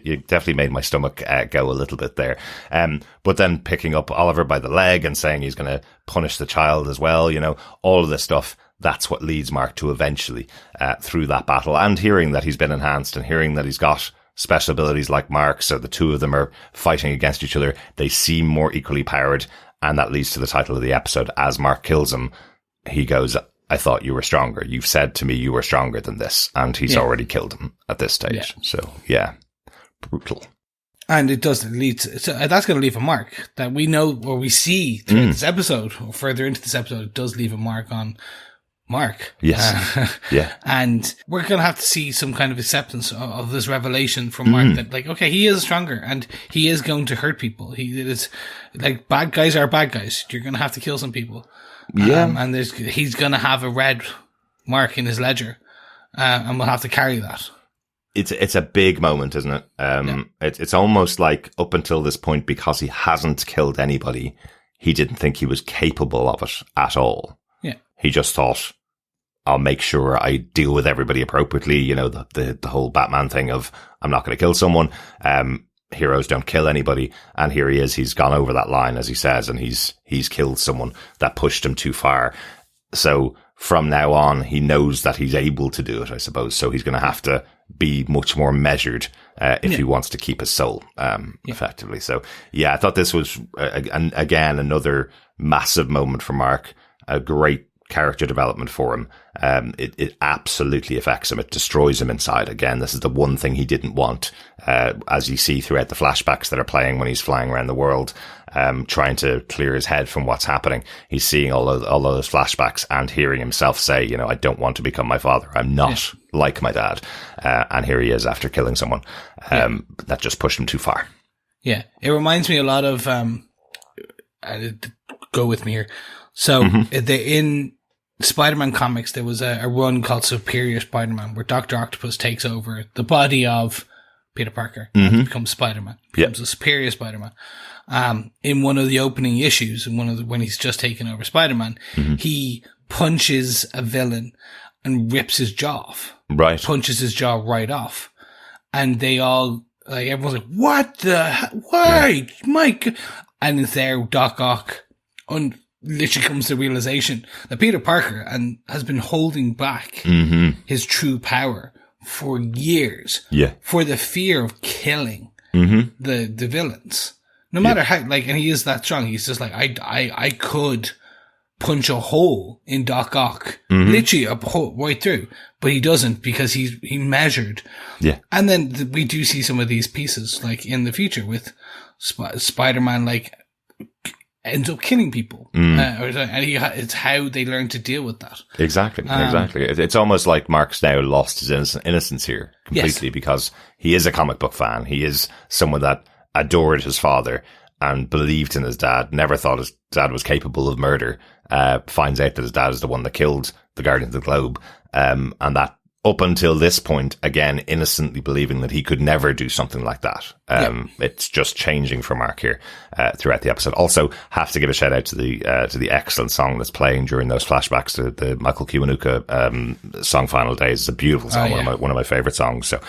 you definitely made my stomach go a little bit there. But then picking up Oliver by the leg and saying he's going to punish the child as well, all of this stuff, that's what leads Mark to eventually through that battle, and hearing that he's been enhanced and hearing that he's got special abilities like Mark. So the two of them are fighting against each other. They seem more equally powered, and that leads to the title of the episode. As Mark kills him, he goes, I thought you were stronger. You've said to me you were stronger than this. And he's already killed him at this stage. So, brutal. And it does lead to, so that's going to leave a mark that we know, or we see through this episode, or further into this episode. It does leave a mark on Mark. Yes. Yeah. And we're going to have to see some kind of acceptance of this revelation from Mark that, like, okay, he is stronger and he is going to hurt people. He is, like, bad guys are bad guys. You're going to have to kill some people. Yeah. And he's going to have a red mark in his ledger. And we'll have to carry that. It's a big moment, isn't it? It's almost like up until this point, because he hasn't killed anybody, he didn't think he was capable of it at all. Yeah. He just thought, I'll make sure I deal with everybody appropriately. You know, the whole Batman thing of, I'm not going to kill someone. Heroes don't kill anybody. And here he is. He's gone over that line, as he says, and he's killed someone that pushed him too far. So from now on, he knows that he's able to do it, I suppose. So he's going to have to be much more measured if he wants to keep his soul, effectively. So, yeah, I thought this was, again, another massive moment for Mark. A great character development for him. It absolutely affects him. It destroys him inside. Again, this is the one thing he didn't want, as you see throughout the flashbacks that are playing when he's flying around the world, trying to clear his head from what's happening. He's seeing all of those flashbacks and hearing himself say, you know, I don't want to become my father. I'm not like my dad. And here he is after killing someone. That just pushed him too far. Yeah. It reminds me a lot of, go with me here. So in Spider-Man comics, there was a run called Superior Spider-Man where Dr. Octopus takes over the body of Peter Parker and becomes Spider-Man, becomes a Superior Spider-Man. In one of the opening issues, when he's just taken over Spider-Man, he punches a villain and rips his jaw off. Right. Punches his jaw right off. And they all, like, everyone's like, what the, why, Mike? And it's there, Doc Ock, literally comes to the realization that Peter Parker has been holding back his true power for years. Yeah. For the fear of killing the villains. No matter how, like, and he is that strong. He's just like, I could punch a hole in Doc Ock, literally a hole right through, but he doesn't because he measured. Yeah. And then we do see some of these pieces, like, in the future with Spider-Man, like, ends up killing people. And it's how they learn to deal with that. Exactly. It's almost like Mark's now lost his innocence here completely because he is a comic book fan. He is someone that adored his father and believed in his dad, never thought his dad was capable of murder, finds out that his dad is the one that killed the Guardian of the Globe. And that up until this point, again, innocently believing that he could never do something like that. It's just changing for Mark here, throughout the episode. Also, have to give a shout out to the excellent song that's playing during those flashbacks. The Michael Kiwanuka, song Final Days is a beautiful song. One of my favorite songs. So,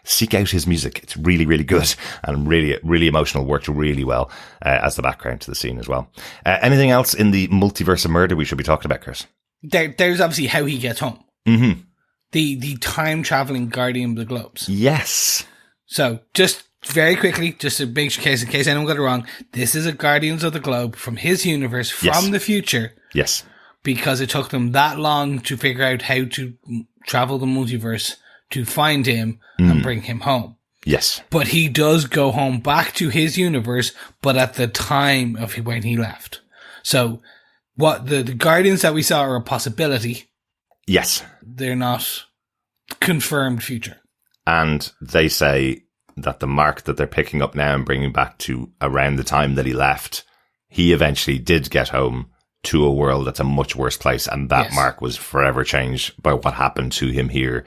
seek out his music. It's really, really good and really, really emotional. Worked really well, as the background to the scene as well. Anything else in the multiverse of murder we should be talking about, Chris? There's obviously how he gets home. The time-traveling Guardian of the Globes. Yes. So, just very quickly, just to make sure, in case anyone got it wrong, this is a Guardians of the Globe from his universe, from the future. Yes. Because it took them that long to figure out how to travel the multiverse to find him and bring him home. Yes. But he does go home back to his universe, but at the time of when he left. So, what the Guardians that we saw are a possibility. Yes. They're not confirmed future. And they say that the Mark that they're picking up now and bringing back to around the time that he left, he eventually did get home to a world that's a much worse place. And that Mark was forever changed by what happened to him here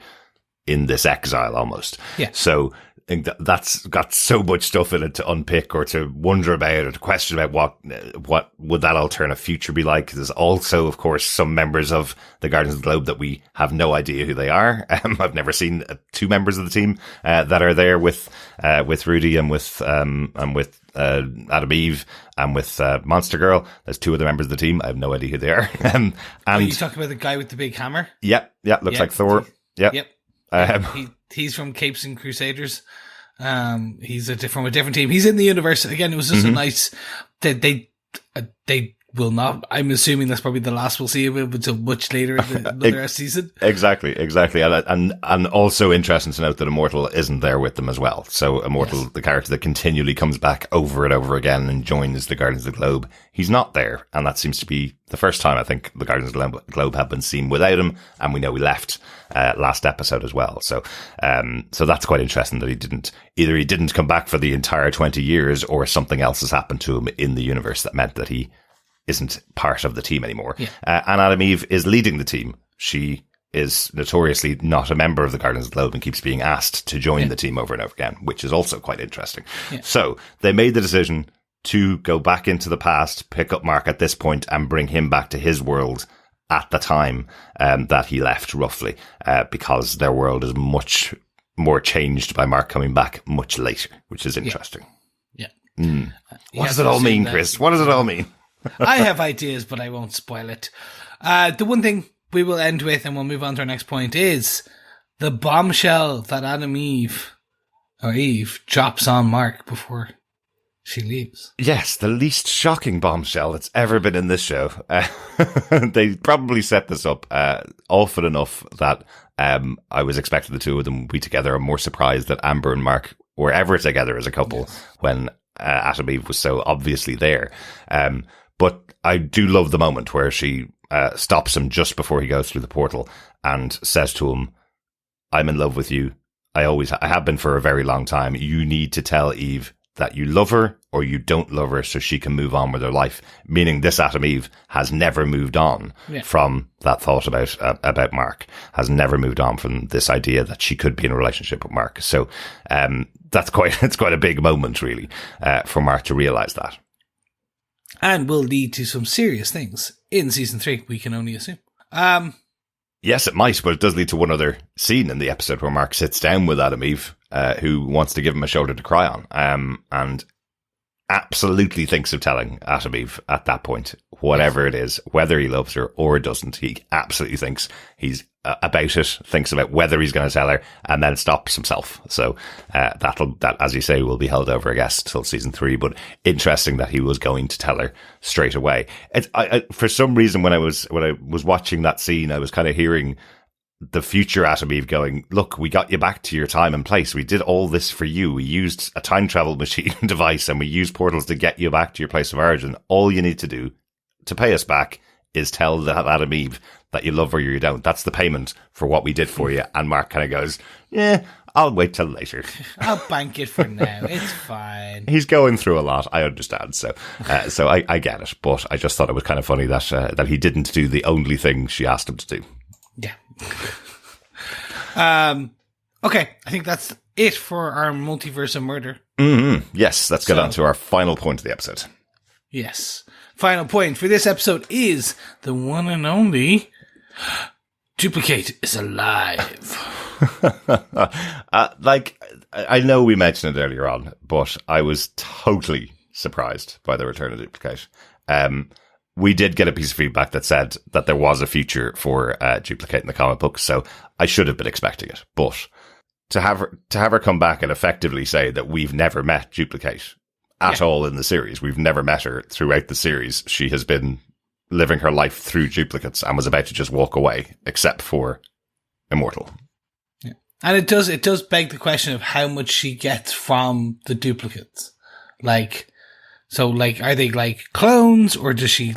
in this exile almost. Yeah. So I think that's got so much stuff in it to unpick or to wonder about or to question about what would that alternate future be like. There's also, of course, some members of the Guardians of the Globe that we have no idea who they are. I've never seen two members of the team that are there with Rudy and with Adam Eve and with Monster Girl. There's two other members of the team. I have no idea who they are. And you talking about the guy with the big hammer? Yep. Looks like Thor. Yep. He's from Capes and Crusaders. He's from a different team. He's in the universe again. It was just a nice. They will not. I'm assuming that's probably the last we'll see of him until much later in another season. Exactly. And also interesting to note that Immortal isn't there with them as well. So Immortal, the character that continually comes back over and over again and joins the Guardians of the Globe, he's not there. And that seems to be the first time I think the Guardians of the Globe have been seen without him. And we know he left last episode as well. So that's quite interesting that he didn't come back for the entire 20 years, or something else has happened to him in the universe that meant that he isn't part of the team anymore. Yeah. And Adam Eve is leading the team. She is notoriously not a member of the Guardians of the Globe and keeps being asked to join the team over and over again, which is also quite interesting. Yeah. So they made the decision to go back into the past, pick up Mark at this point and bring him back to his world at the time that he left, roughly, because their world is much more changed by Mark coming back much later, which is interesting. Yeah. What does it all mean, Chris? What does it all mean? I have ideas, but I won't spoil it. The one thing we will end with, and we'll move on to our next point, is the bombshell that Eve drops on Mark before she leaves. Yes, the least shocking bombshell that's ever been in this show. They probably set this up often enough that I was expecting the two of them to be together. I'm more surprised that Amber and Mark were ever together as a couple when Adam Eve was so obviously there. But I do love the moment where she stops him just before he goes through the portal and says to him, "I'm in love with you. I have been for a very long time. You need to tell Eve that you love her or you don't love her so she can move on with her life." Meaning this Adam Eve has never moved on from that thought about Mark, has never moved on from this idea that she could be in a relationship with Mark. So it's quite a big moment, really, for Mark to realize that. And will lead to some serious things in season 3, we can only assume. Yes, it might, but it does lead to one other scene in the episode where Mark sits down with Adam Eve, who wants to give him a shoulder to cry on, and absolutely thinks of telling Adam Eve at that point, whatever it is, whether he loves her or doesn't. He absolutely thinks he's about it, thinks about whether he's going to tell her, and then stops himself. So that, as you say, will be held over, I guess, till season 3. But interesting that he was going to tell her straight away. For some reason, when I was watching that scene, I was kind of hearing the future Adam Eve going, "Look, we got you back to your time and place. We did all this for you. We used a time travel machine device and we used portals to get you back to your place of origin. All you need to do to pay us back is tell that Adam Eve that you love her or you don't. That's the payment for what we did for you." And Mark kind of goes, "Yeah, I'll wait till later. I'll bank it for now. It's fine." He's going through a lot. I understand. So I get it. But I just thought it was kind of funny that he didn't do the only thing she asked him to do. Yeah. Okay. I think that's it for our multiverse of murder. Mm-hmm. Yes. Let's get on to our final point of the episode. Yes. Final point for this episode is the one and only Duplicate is alive. I know we mentioned it earlier on, but I was totally surprised by the return of Duplicate. We did get a piece of feedback that said that there was a future for Duplicate in the comic book, so I should have been expecting it. But to have her come back and effectively say that we've never met Duplicate at all in the series, we've never met her throughout the series. She has been living her life through duplicates and was about to just walk away, except for Immortal. Yeah. And it does beg the question of how much she gets from the duplicates. Are they clones, or does she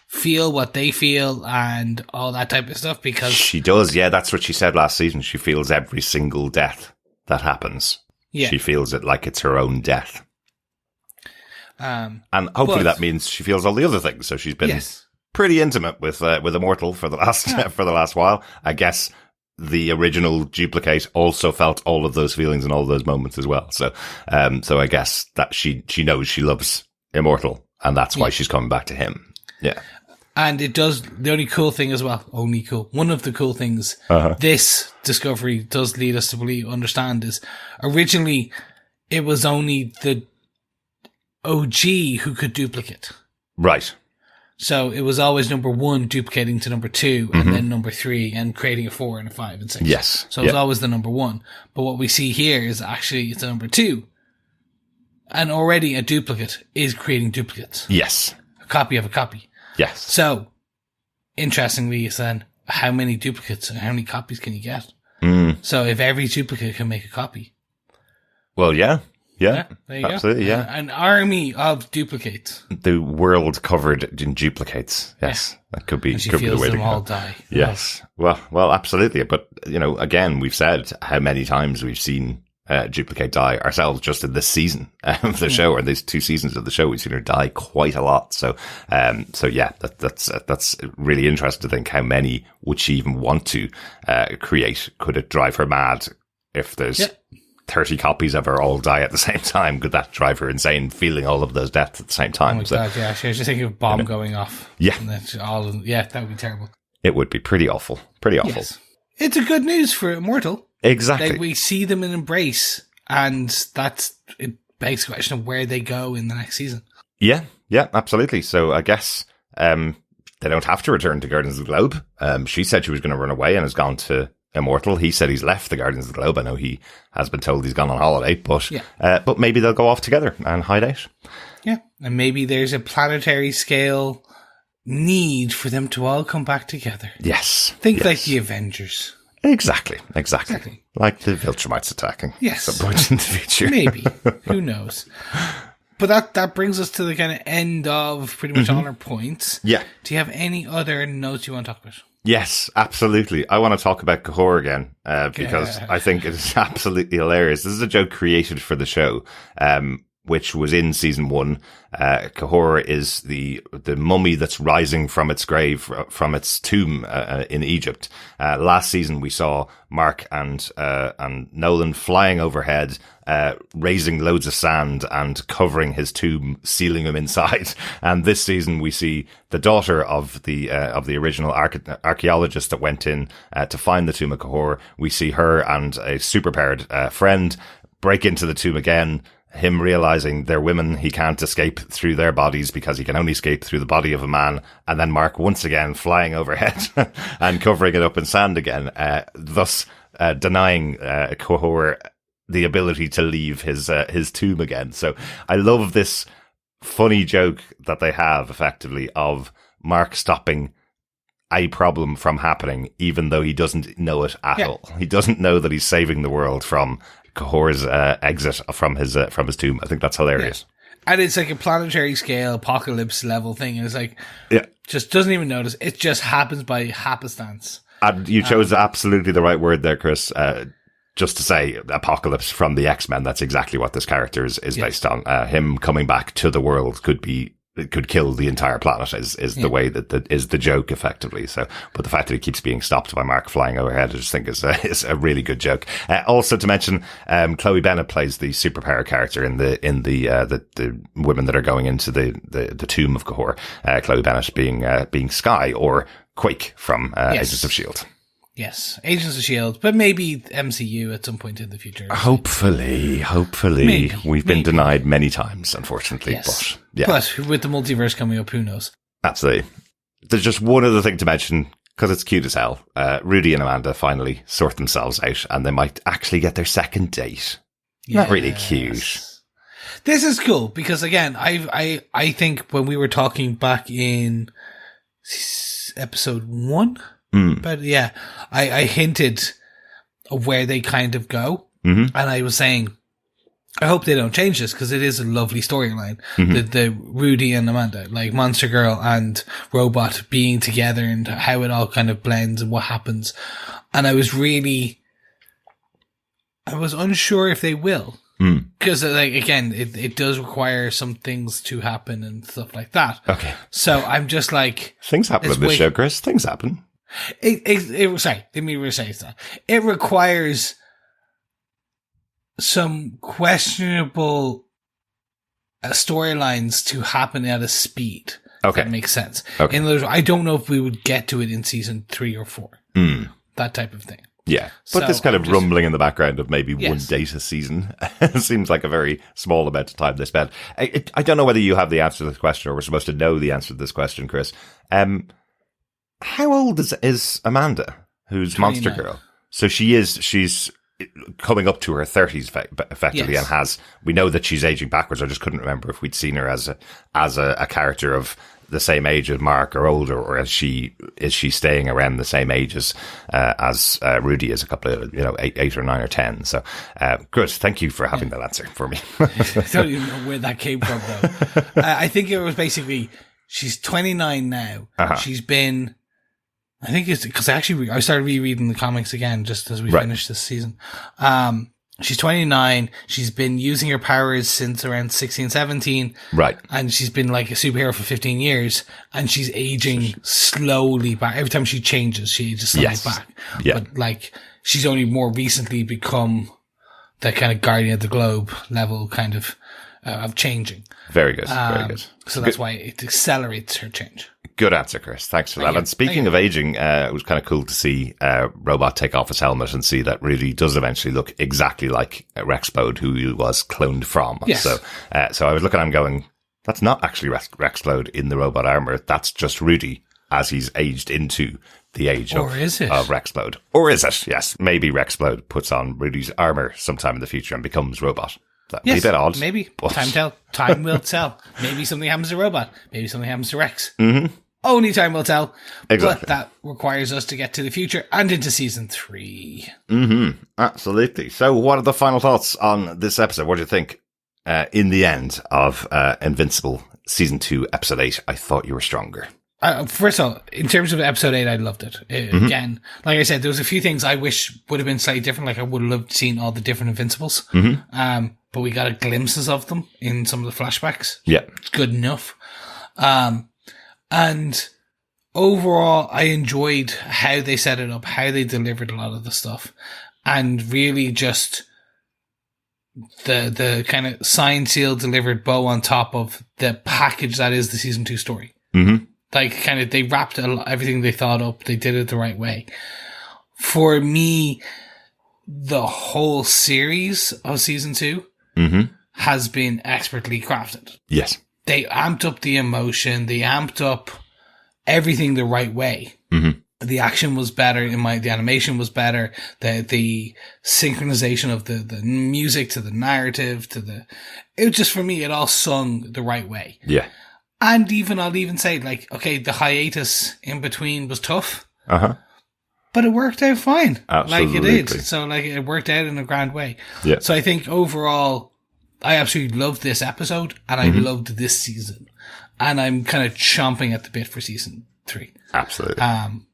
feel what they feel and all that type of stuff? Because she does, yeah. That's what she said last season. She feels every single death that happens. Yeah. She feels it like it's her own death. And hopefully that means she feels all the other things. So she's been pretty intimate with Immortal for the last while. I guess the original Duplicate also felt all of those feelings and all of those moments as well. So I guess that she knows she loves Immortal, and that's why she's coming back to him. Yeah. And it does, the only cool thing as well, one of the cool things this discovery does lead us to understand is originally it was only the OG who could duplicate. Right. So it was always number 1 duplicating to number 2 and then number 3 and creating a 4 and a 5 and 6. Yes. So it was always the number 1. But what we see here is actually it's a number 2. And already a duplicate is creating duplicates. Yes. copy of a copy. Yes. So, interestingly, is then how many duplicates and how many copies can you get? So if every duplicate can make a copy. Well, yeah. There you Absolutely, go. yeah. An army of duplicates. The world covered in duplicates. Yes. That could be, And she could be the feels way to them go. all die. Yes. Well, absolutely. But, again, we've said how many times we've seen duplicate die ourselves just in this season of the show, or these 2 seasons of the show. We've seen her die quite a lot. So yeah, that's really interesting to think how many would she even want to create? Could it drive her mad if there's 30 copies of her all die at the same time? Could that drive her insane, feeling all of those deaths at the same time? Oh my God, yeah. I was just thinking of a bomb going off. Yeah. And that's that would be terrible. It would be pretty awful. Pretty awful. Yes. It's a good news for Immortal. Exactly. Like, we see them in Embrace, and it begs the question of where they go in the next season. Yeah, absolutely. So I guess they don't have to return to Guardians of the Globe. She said she was going to run away and has gone to Immortal. He said he's left the Guardians of the Globe. I know he has been told he's gone on holiday, but maybe they'll go off together and hide out. Yeah, and maybe there's a planetary scale need for them to all come back together. Yes. Think like the Avengers. Exactly. Like the Viltrumites attacking. Yes. At some point in the future. Maybe. Who knows? But that brings us to the kind of end of pretty much all our points. Yeah. Do you have any other notes you want to talk about? Yes, absolutely. I want to talk about Cahor again, because I think it is absolutely hilarious. This is a joke created for the show, which was in season 1. Cahor is the mummy that's rising from its grave, from its tomb, in Egypt. Last season we saw Mark and Nolan flying overhead, raising loads of sand and covering his tomb, sealing him inside. And this season we see the daughter of the original archaeologist that went in, to find the tomb of Cahor. We see her and a superpowered, friend break into the tomb again. Him realizing they're women, he can't escape through their bodies because he can only escape through the body of a man. And then Mark once again flying overhead and covering it up in sand again, thus denying Cahor the ability to leave his tomb again. So I love this funny joke that they have effectively of Mark stopping a problem from happening, even though he doesn't know it at all. He doesn't know that he's saving the world from Cahor's exit from his tomb. I think that's hilarious. Yeah. And it's like a planetary scale apocalypse level thing. And it's like, just doesn't even notice. It just happens by happenstance. And you chose absolutely the right word there, Chris. Just to say apocalypse from the X-Men. That's exactly what this character is based on. Him coming back to the world could kill the entire planet is the way that is the joke effectively. So, but the fact that he keeps being stopped by Mark flying overhead, I just think is a really good joke. Also to mention, Chloe Bennett plays the superpower character in the women that are going into the tomb of Cahor. Chloe Bennett being Sky or Quake from Agents of S.H.I.E.L.D. Yes, Agents of S.H.I.E.L.D., but maybe MCU at some point in the future. Hopefully. Maybe. We've been denied many times, unfortunately. Yes. But, yeah. But with the multiverse coming up, who knows? Absolutely. There's just one other thing to mention, because it's cute as hell. Rudy and Amanda finally sort themselves out, and they might actually get their second date. Yes. Not really cute. This is cool, because again, I think when we were talking back in episode 1... But yeah, I hinted of where they kind of go. And I was saying, I hope they don't change this because it is a lovely storyline. The Rudy and Amanda, like Monster Girl and Robot being together and how it all kind of blends and what happens. And I was unsure if they will. Because like, again, it does require some things to happen and stuff like that. Okay. So I'm just like... Things happen in this show, Chris. Things happen. Sorry, let me rephrase that. It requires some questionable storylines to happen at a speed. Okay. That makes sense. Okay. In other words, I don't know if we would get to it in season 3 or 4. That type of thing. Yeah. But so this kind of rumbling in the background of maybe one Yes. date a season seems like a very small amount of time they spend. I don't know whether you have the answer to this question or we're supposed to know the answer to this question, Chris. How old is Amanda, who's 29. Monster Girl? So she's coming up to her 30s effectively, Yes. and we know that she's aging backwards. I just couldn't remember if we'd seen her as a character of the same age as Mark or older, or is she staying around the same age as Rudy is, a couple of, 8 or 9 or 10? So, good. Thank you for having that answer for me. I don't even know where that came from, though. I think it was basically, she's 29 now. She's been, I think it's because I started rereading the comics again just as we finished this season. She's 29. She's been using her powers since around 16, 17. Right. And she's been like a superhero for 15 years. And she's aging slowly back. Every time she changes, she ages slowly back. Yeah. But like, she's only more recently become the kind of Guardian of the Globe level kind of changing. Very good. Very good. So that's why it accelerates her change. Good answer, Chris. Thanks for that. And speaking of aging, it was kind of cool to see Robot take off his helmet and see that Rudy does eventually look exactly like Rexplode, who he was cloned from. Yes. So I was looking at him going, that's not actually Rexplode in the robot armor. That's just Rudy as he's aged into the age of Rexplode. Or is it? Yes. Maybe Rexplode puts on Rudy's armor sometime in the future and becomes Robot. That'd be a bit odd. Maybe. Time will tell. Maybe something happens to Robot. Maybe something happens to Rex. Mm-hmm. Only time will tell. Exactly. But that requires us to get to the future and into season 3. Mm-hmm. Absolutely. So what are the final thoughts on this episode? What do you think in the end of Invincible season 2, episode 8? I thought you were stronger. First of all, in terms of episode 8, I loved it. Again, like I said, there was a few things I wish would have been slightly different. Like I would have loved seeing all the different Invincibles. Mm-hmm. But we got glimpses of them in some of the flashbacks. Yeah. It's good enough. And overall, I enjoyed how they set it up, how they delivered a lot of the stuff, and really just the kind of signed, sealed, delivered bow on top of the package that is the season 2 story. Mm-hmm. Like, kind of, they wrapped everything they thought up. They did it the right way. For me, the whole series of season 2 has been expertly crafted. Yes. They amped up the emotion. They amped up everything the right way. Mm-hmm. The action was better. The animation was better. The synchronization of the music to the narrative it was just, for me, it all sung the right way. Yeah. And I'll even say, like, okay, the hiatus in between was tough. But it worked out fine. Absolutely. Like it did. So like it worked out in a grand way. Yeah. So I think overall, I absolutely loved this episode and I loved this season. And I'm kind of chomping at the bit for season 3. Absolutely.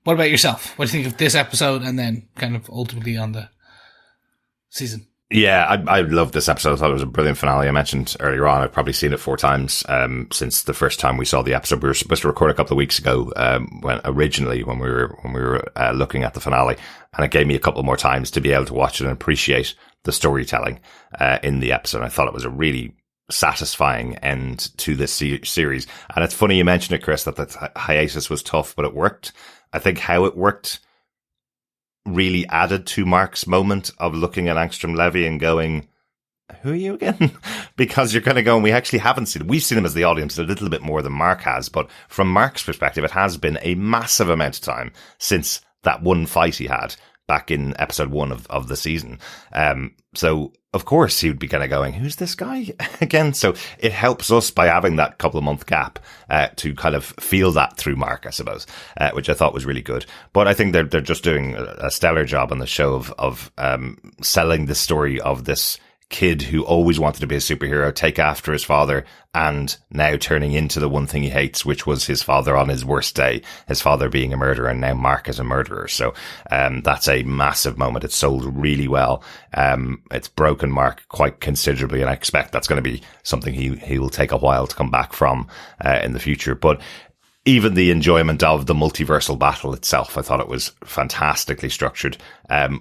What about yourself? What do you think of this episode and then kind of ultimately on the season? Yeah, I loved this episode. I thought it was a brilliant finale. I mentioned earlier on, I've probably seen it 4 times since the first time we saw the episode. We were supposed to record a couple of weeks ago when we were looking at the finale, and it gave me a couple more times to be able to watch it and appreciate the storytelling in the episode. I thought it was a really satisfying end to this series. And it's funny you mentioned it, Chris, that the hiatus was tough, but it worked. I think how it worked really added to Mark's moment of looking at Angstrom Levy and going, who are you again? Because you're kind of going, we actually haven't seen him. We've seen him as the audience a little bit more than Mark has, but from Mark's perspective, it has been a massive amount of time since that one fight he had back in episode 1 of the season. So of course he would be kind of going, who's this guy again? So it helps us by having that couple of month gap to kind of feel that through Mark, I suppose, which I thought was really good. But I think they're just doing a stellar job on the show of selling the story of this kid who always wanted to be a superhero, take after his father, and now turning into the one thing he hates, which was his father on his worst day, his father being a murderer, and now Mark is a murderer. So that's a massive moment. It's sold really well. It's broken Mark quite considerably, and I expect that's going to be something he will take a while to come back from in the future. But even the enjoyment of the multiversal battle itself, I thought it was fantastically structured.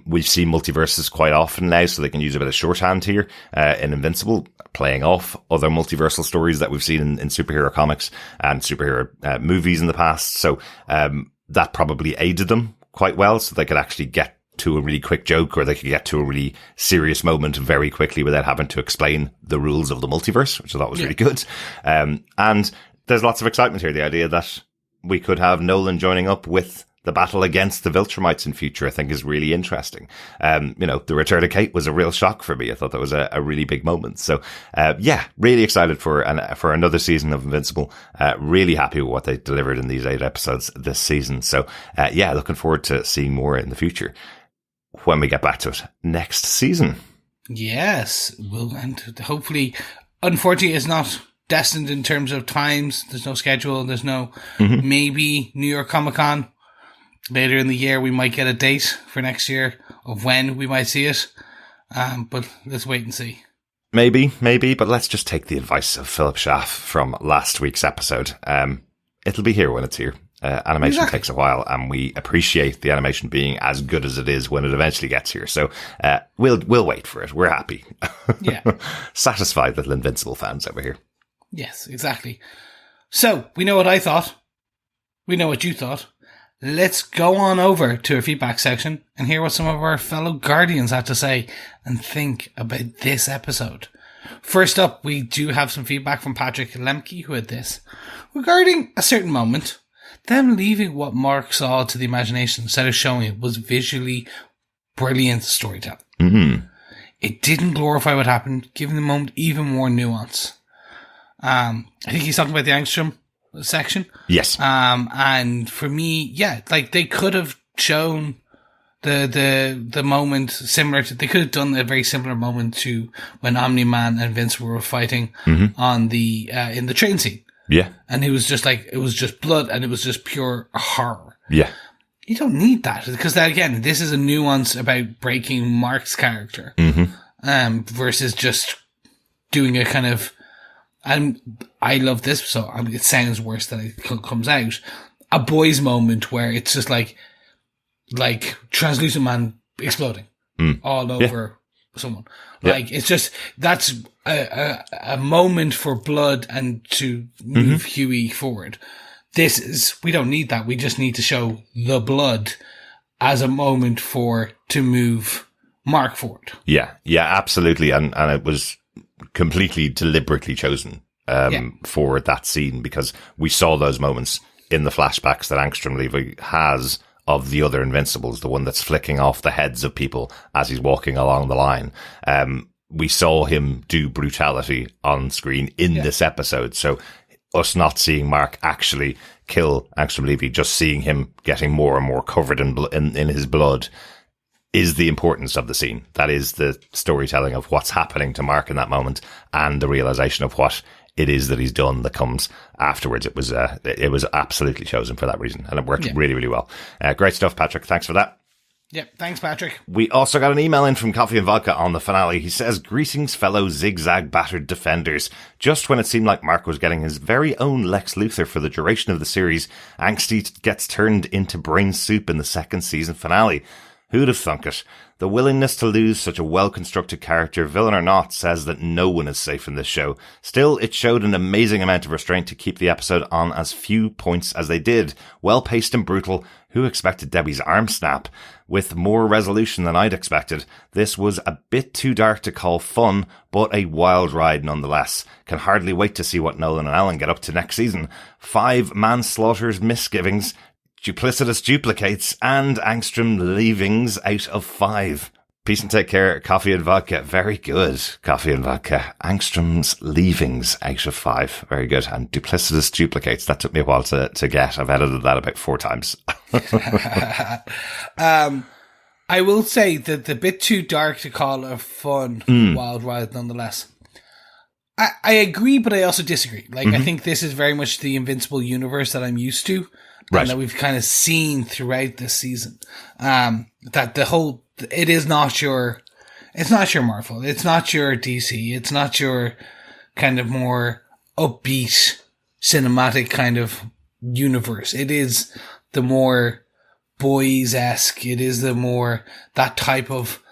We've seen multiverses quite often now, so they can use a bit of shorthand here in Invincible, playing off other multiversal stories that we've seen in superhero comics and superhero movies in the past. So that probably aided them quite well, so they could actually get to a really quick joke, or they could get to a really serious moment very quickly without having to explain the rules of the multiverse, which I thought was really good. And there's lots of excitement here. The idea that we could have Nolan joining up with the battle against the Viltrumites in future, I think, is really interesting. The return of Kate was a real shock for me. I thought that was a really big moment. So, really excited for another season of Invincible. Really happy with what they delivered in these 8 episodes this season. So, looking forward to seeing more in the future when we get back to it next season. Yes, and hopefully, unfortunately, it's not destined in terms of times. There's no schedule. There's no maybe New York Comic Con later in the year. We might get a date for next year of when we might see it. But let's wait and see. Maybe, but let's just take the advice of Philip Schaff from last week's episode. It'll be here when it's here. Animation takes a while, and we appreciate the animation being as good as it is when it eventually gets here. So we'll wait for it. We're happy. Yeah. Satisfied little Invincible fans over here. Yes, exactly. So, we know what I thought. We know what you thought. Let's go on over to our feedback section and hear what some of our fellow Guardians have to say and think about this episode. First up, we do have some feedback from Patrick Lemke, who had this. Regarding a certain moment, them leaving what Mark saw to the imagination instead of showing it was visually brilliant storytelling. Mm-hmm. It didn't glorify what happened, giving the moment even more nuance. I think he's talking about the Angstrom section. Yes. And for me, they could have shown the moment similar to, they could have done a very similar moment to when Omni-Man and Invincible were fighting on the, in the train scene. Yeah. And it was just it was just blood and it was just pure horror. Yeah. You don't need that because this is a nuance about breaking Mark's character, versus just doing a kind of, and I love this, so it sounds worse than it comes out. A boys' moment where it's just like Translucent Man exploding all over someone. Like, it's just, that's a moment for blood and to move Huey forward. We don't need that. We just need to show the blood as a moment to move Mark forward. Yeah, absolutely. And it was completely deliberately chosen for that scene because we saw those moments in the flashbacks that Angstrom Levy has of the other Invincibles, the one that's flicking off the heads of people as he's walking along the line. We saw him do brutality on screen in this episode. So us not seeing Mark actually kill Angstrom Levy, just seeing him getting more and more covered in his blood is the importance of the scene. That is the storytelling of what's happening to Mark in that moment and the realization of what it is that he's done that comes afterwards. It was absolutely chosen for that reason, and it worked really, really well. Great stuff, Patrick. Thanks for that. Yep, thanks, Patrick. We also got an email in from Coffee and Vodka on the finale. He says, "Greetings, fellow zigzag battered defenders. Just when it seemed like Mark was getting his very own Lex Luthor for the duration of the series, Angsty gets turned into brain soup in the second season finale. Who'd have thunk it? The willingness to lose such a well-constructed character, villain or not, says that no one is safe in this show. Still, it showed an amazing amount of restraint to keep the episode on as few points as they did. Well-paced and brutal. Who expected Debbie's arm snap? With more resolution than I'd expected. This was a bit too dark to call fun, but a wild ride nonetheless. Can hardly wait to see what Nolan and Alan get up to next season. 5 manslaughter's misgivings, duplicitous duplicates, and Angstrom leavings out of 5. Peace and take care. Coffee and Vodka. Very good. Coffee and Vodka. Angstrom's leavings out of 5. Very good. And duplicitous duplicates. That took me a while to get. I've edited that about 4 times. I will say that the bit too dark to call a fun wild ride nonetheless. I agree, but I also disagree. I think this is very much the Invincible universe that I'm used to. Right. And that we've kind of seen throughout this season. That it's not your Marvel. It's not your DC. It's not your kind of more upbeat cinematic kind of universe. It is the more boys-esque. It is the more that type of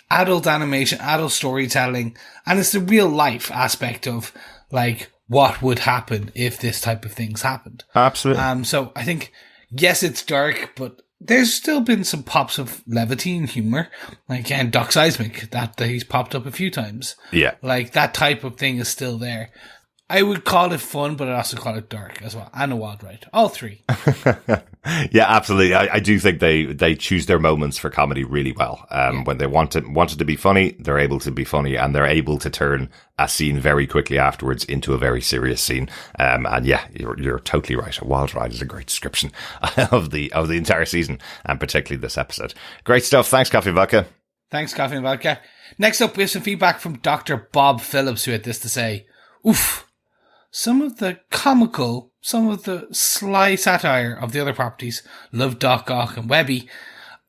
adult animation, adult storytelling. And it's the real life aspect of what would happen if this type of things happened. Absolutely. So I think, yes, it's dark, but there's still been some pops of levity and humor. And Doc Seismic, that he's popped up a few times. Yeah. That type of thing is still there. I would call it fun, but I'd also call it dark as well. And a wild ride. All three. Yeah, absolutely. I do think they choose their moments for comedy really well. When they want it to be funny, they're able to be funny, and they're able to turn a scene very quickly afterwards into a very serious scene. And yeah, you're totally right. A wild ride is a great description of the entire season, and particularly this episode. Great stuff. Thanks, Coffee and Vodka. Thanks, Coffee and Vodka. Next up, we have some feedback from Dr. Bob Phillips, who had this to say. Oof. Some of the comical, some of the sly satire of the other properties, love Doc Ock and Webby,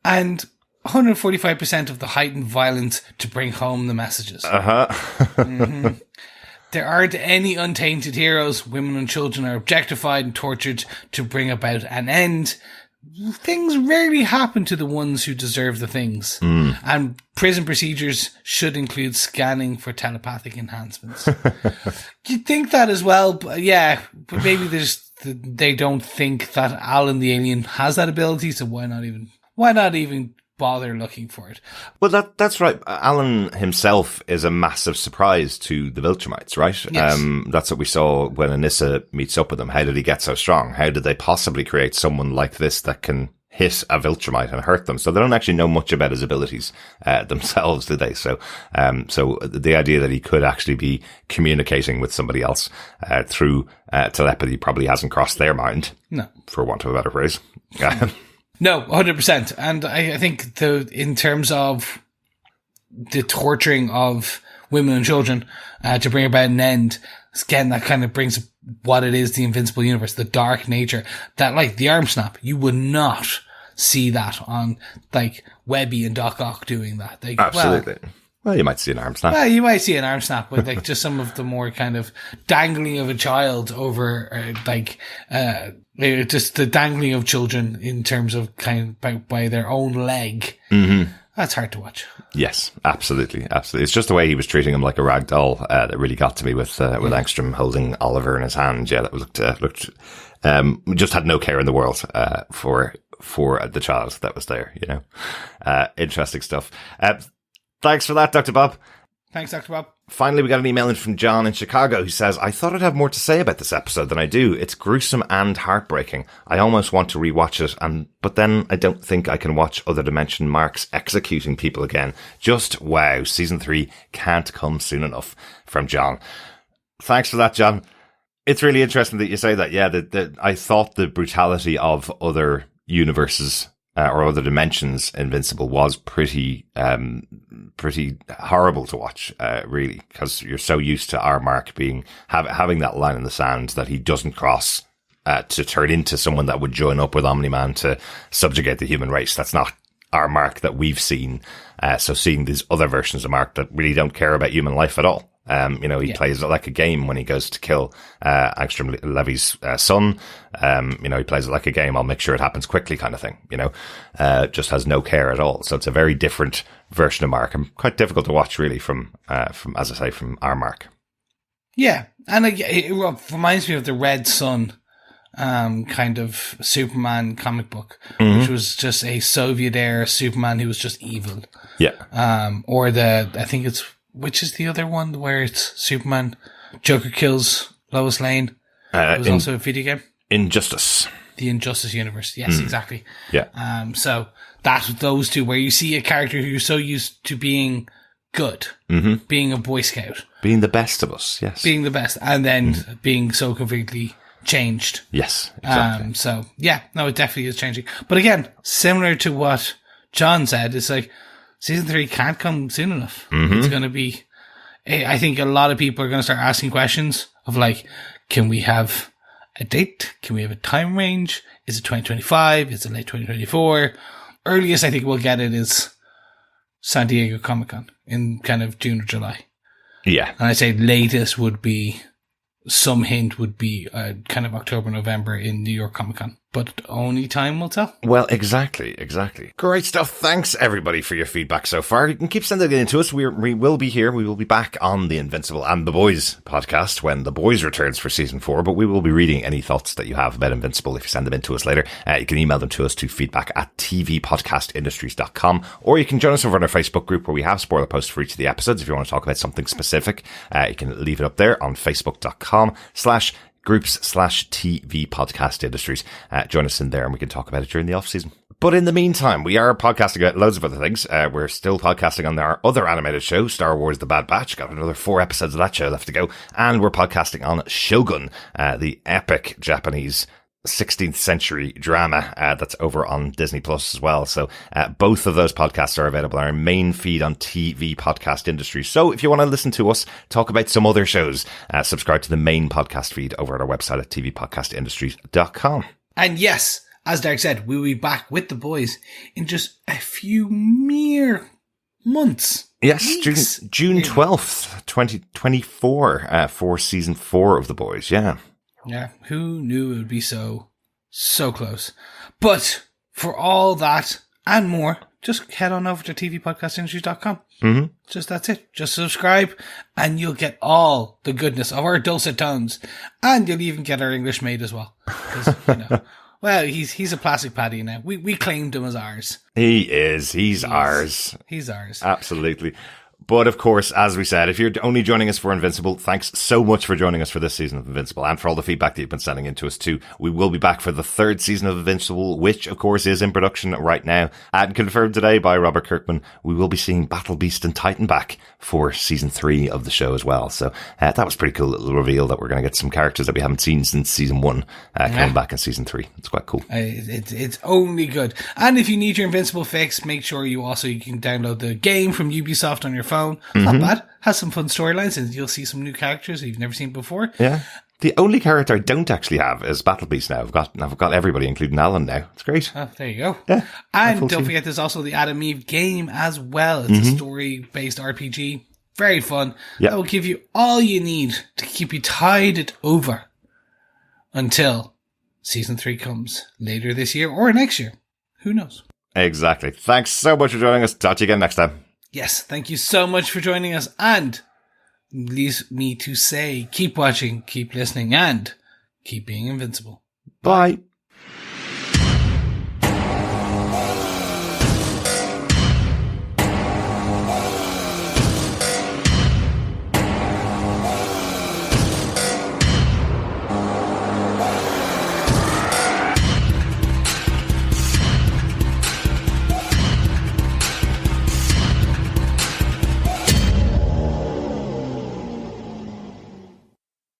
and 145% of the heightened violence to bring home the messages. Mm-hmm. There aren't any untainted heroes. Women and children are objectified and tortured to bring about an end. Things rarely happen to the ones who deserve the things. And prison procedures should include scanning for telepathic enhancements. You'd think that as well, but yeah, but maybe they don't think that Alan the alien has that ability, so why not even bother looking for it? Well, that's right. Alan himself is a massive surprise to the Viltrumites, right? Yes. That's what we saw when Anissa meets up with them. How did he get so strong? How did they possibly create someone like this that can hit a Viltrumite and hurt them? So they don't actually know much about his abilities themselves, do they? So the idea that he could actually be communicating with somebody else through telepathy probably hasn't crossed their mind. No. For want of a better phrase. No, 100%. And I think in terms of the torturing of women and children to bring about an end, again, that kind of brings what it is, the Invincible Universe, the dark nature, that like the arm snap, you would not see that on like Webby and Doc Ock doing that. Like, absolutely. Well, you might see an arm snap. Well, you might see an arm snap, but like just some of the more kind of dangling of a child over, just the dangling of children in terms of kind of by their own leg. Mm-hmm. That's hard to watch. Yes, absolutely. Absolutely. It's just the way he was treating him like a rag doll, that really got to me with Angstrom holding Oliver in his hand. Yeah, that looked, just had no care in the world, for the child that was there, you know. Interesting stuff. Thanks for that, Dr. Bob. Thanks, Dr. Bob. Finally, we got an email in from John in Chicago who says, I thought I'd have more to say about this episode than I do. It's gruesome and heartbreaking. I almost want to rewatch it, but then I don't think I can watch Other Dimension Marks executing people again. Just wow, season 3 can't come soon enough. From John. Thanks for that, John. It's really interesting that you say that. Yeah, I thought the brutality of other universes or other dimensions Invincible was pretty horrible to watch, really, because you're so used to our Mark having that line in the sand that he doesn't cross, to turn into someone that would join up with Omni-Man to subjugate the human race. That's not our Mark that we've seen. So seeing these other versions of Mark that really don't care about human life at all. He plays it like a game when he goes to kill Angstrom Levy's son. He plays it like a game. I'll make sure it happens quickly kind of thing, just has no care at all. So it's a very different version of Mark and quite difficult to watch really from as I say, from our Mark. Yeah. And it reminds me of the Red Sun kind of Superman comic book, which was just a Soviet era Superman who was just evil. Yeah. Or I think it's, which is the other one where it's Superman, Joker kills Lois Lane. It was also a video game. Injustice. The Injustice universe. Yes, exactly. Yeah. So that's those two where you see a character who you're so used to being good, being a Boy Scout. Being the best of us, yes. Being the best. And then being so completely changed. Yes, exactly. So yeah, no, it definitely is changing. But again, similar to what John said, it's like, season 3 can't come soon enough. It's going to be, I think a lot of people are going to start asking questions of like, can we have a date? Can we have a time range? Is it 2025? Is it late 2024? Earliest I think we'll get it is San Diego Comic-Con in kind of June or July. Yeah. And I'd say latest would be, some hint would be kind of October, November in New York Comic-Con. But only time will tell. Well, exactly. Great stuff. Thanks, everybody, for your feedback so far. You can keep sending it in to us. We will be here. We will be back on the Invincible and the Boys podcast when the Boys returns for season 4, but we will be reading any thoughts that you have about Invincible if you send them in to us later. You can email them to us to feedback@tvpodcastindustries.com, or you can join us over on our Facebook group where we have spoiler posts for each of the episodes. If you want to talk about something specific, you can leave it up there on facebook.com/groups/TV Podcast Industries. Join us in there and we can talk about it during the off season. But in the meantime, we are podcasting about loads of other things. We're still podcasting on our other animated show, Star Wars The Bad Batch. Got another 4 episodes of that show left to go. And we're podcasting on Shogun, the epic Japanese 16th century drama that's over on Disney Plus as well. So both of those podcasts are available on our main feed on TV Podcast Industry. So if you want to listen to us talk about some other shows, subscribe to the main podcast feed over at our website at tvpodcastindustries.com. And yes, as Derek said, we'll be back with the boys in just a few mere months. Yes, weeks. June 12th, 2024 for season 4 of The Boys. Yeah. Yeah, who knew it would be so close? But for all that and more, just head on over to tvpodcastindustries.com. Mm-hmm. Just that's it. Just subscribe and you'll get all the goodness of our dulcet tones. And you'll even get our English mate as well. 'Cause, well, he's a plastic paddy now. We claimed him as ours. He is. He's ours. He's ours. Absolutely. But of course, as we said, if you're only joining us for Invincible, thanks so much for joining us for this season of Invincible and for all the feedback that you've been sending in to us too. We will be back for the 3rd season of Invincible, which of course is in production right now. And confirmed today by Robert Kirkman, we will be seeing Battle Beast and Titan back for season 3 of the show as well. So that was a pretty cool little reveal that we're going to get some characters that we haven't seen since season 1 coming back in season 3. It's quite cool. It's only good. And if you need your Invincible fix, make sure you can download the game from Ubisoft on your phone. Not bad. Has some fun storylines and you'll see some new characters that you've never seen before. Yeah. The only character I don't actually have is Battle Beast now. I've got everybody, including Alan now. It's great. Oh, there you go. Yeah. And don't forget there's also the Adam Eve game as well. It's a story-based RPG. Very fun. Yep. That will give you all you need to keep you tided over until season 3 comes later this year or next year. Who knows? Exactly. Thanks so much for joining us. Talk to you again next time. Yes, thank you so much for joining us. And leaves me to say, keep watching, keep listening, and keep being invincible. Bye.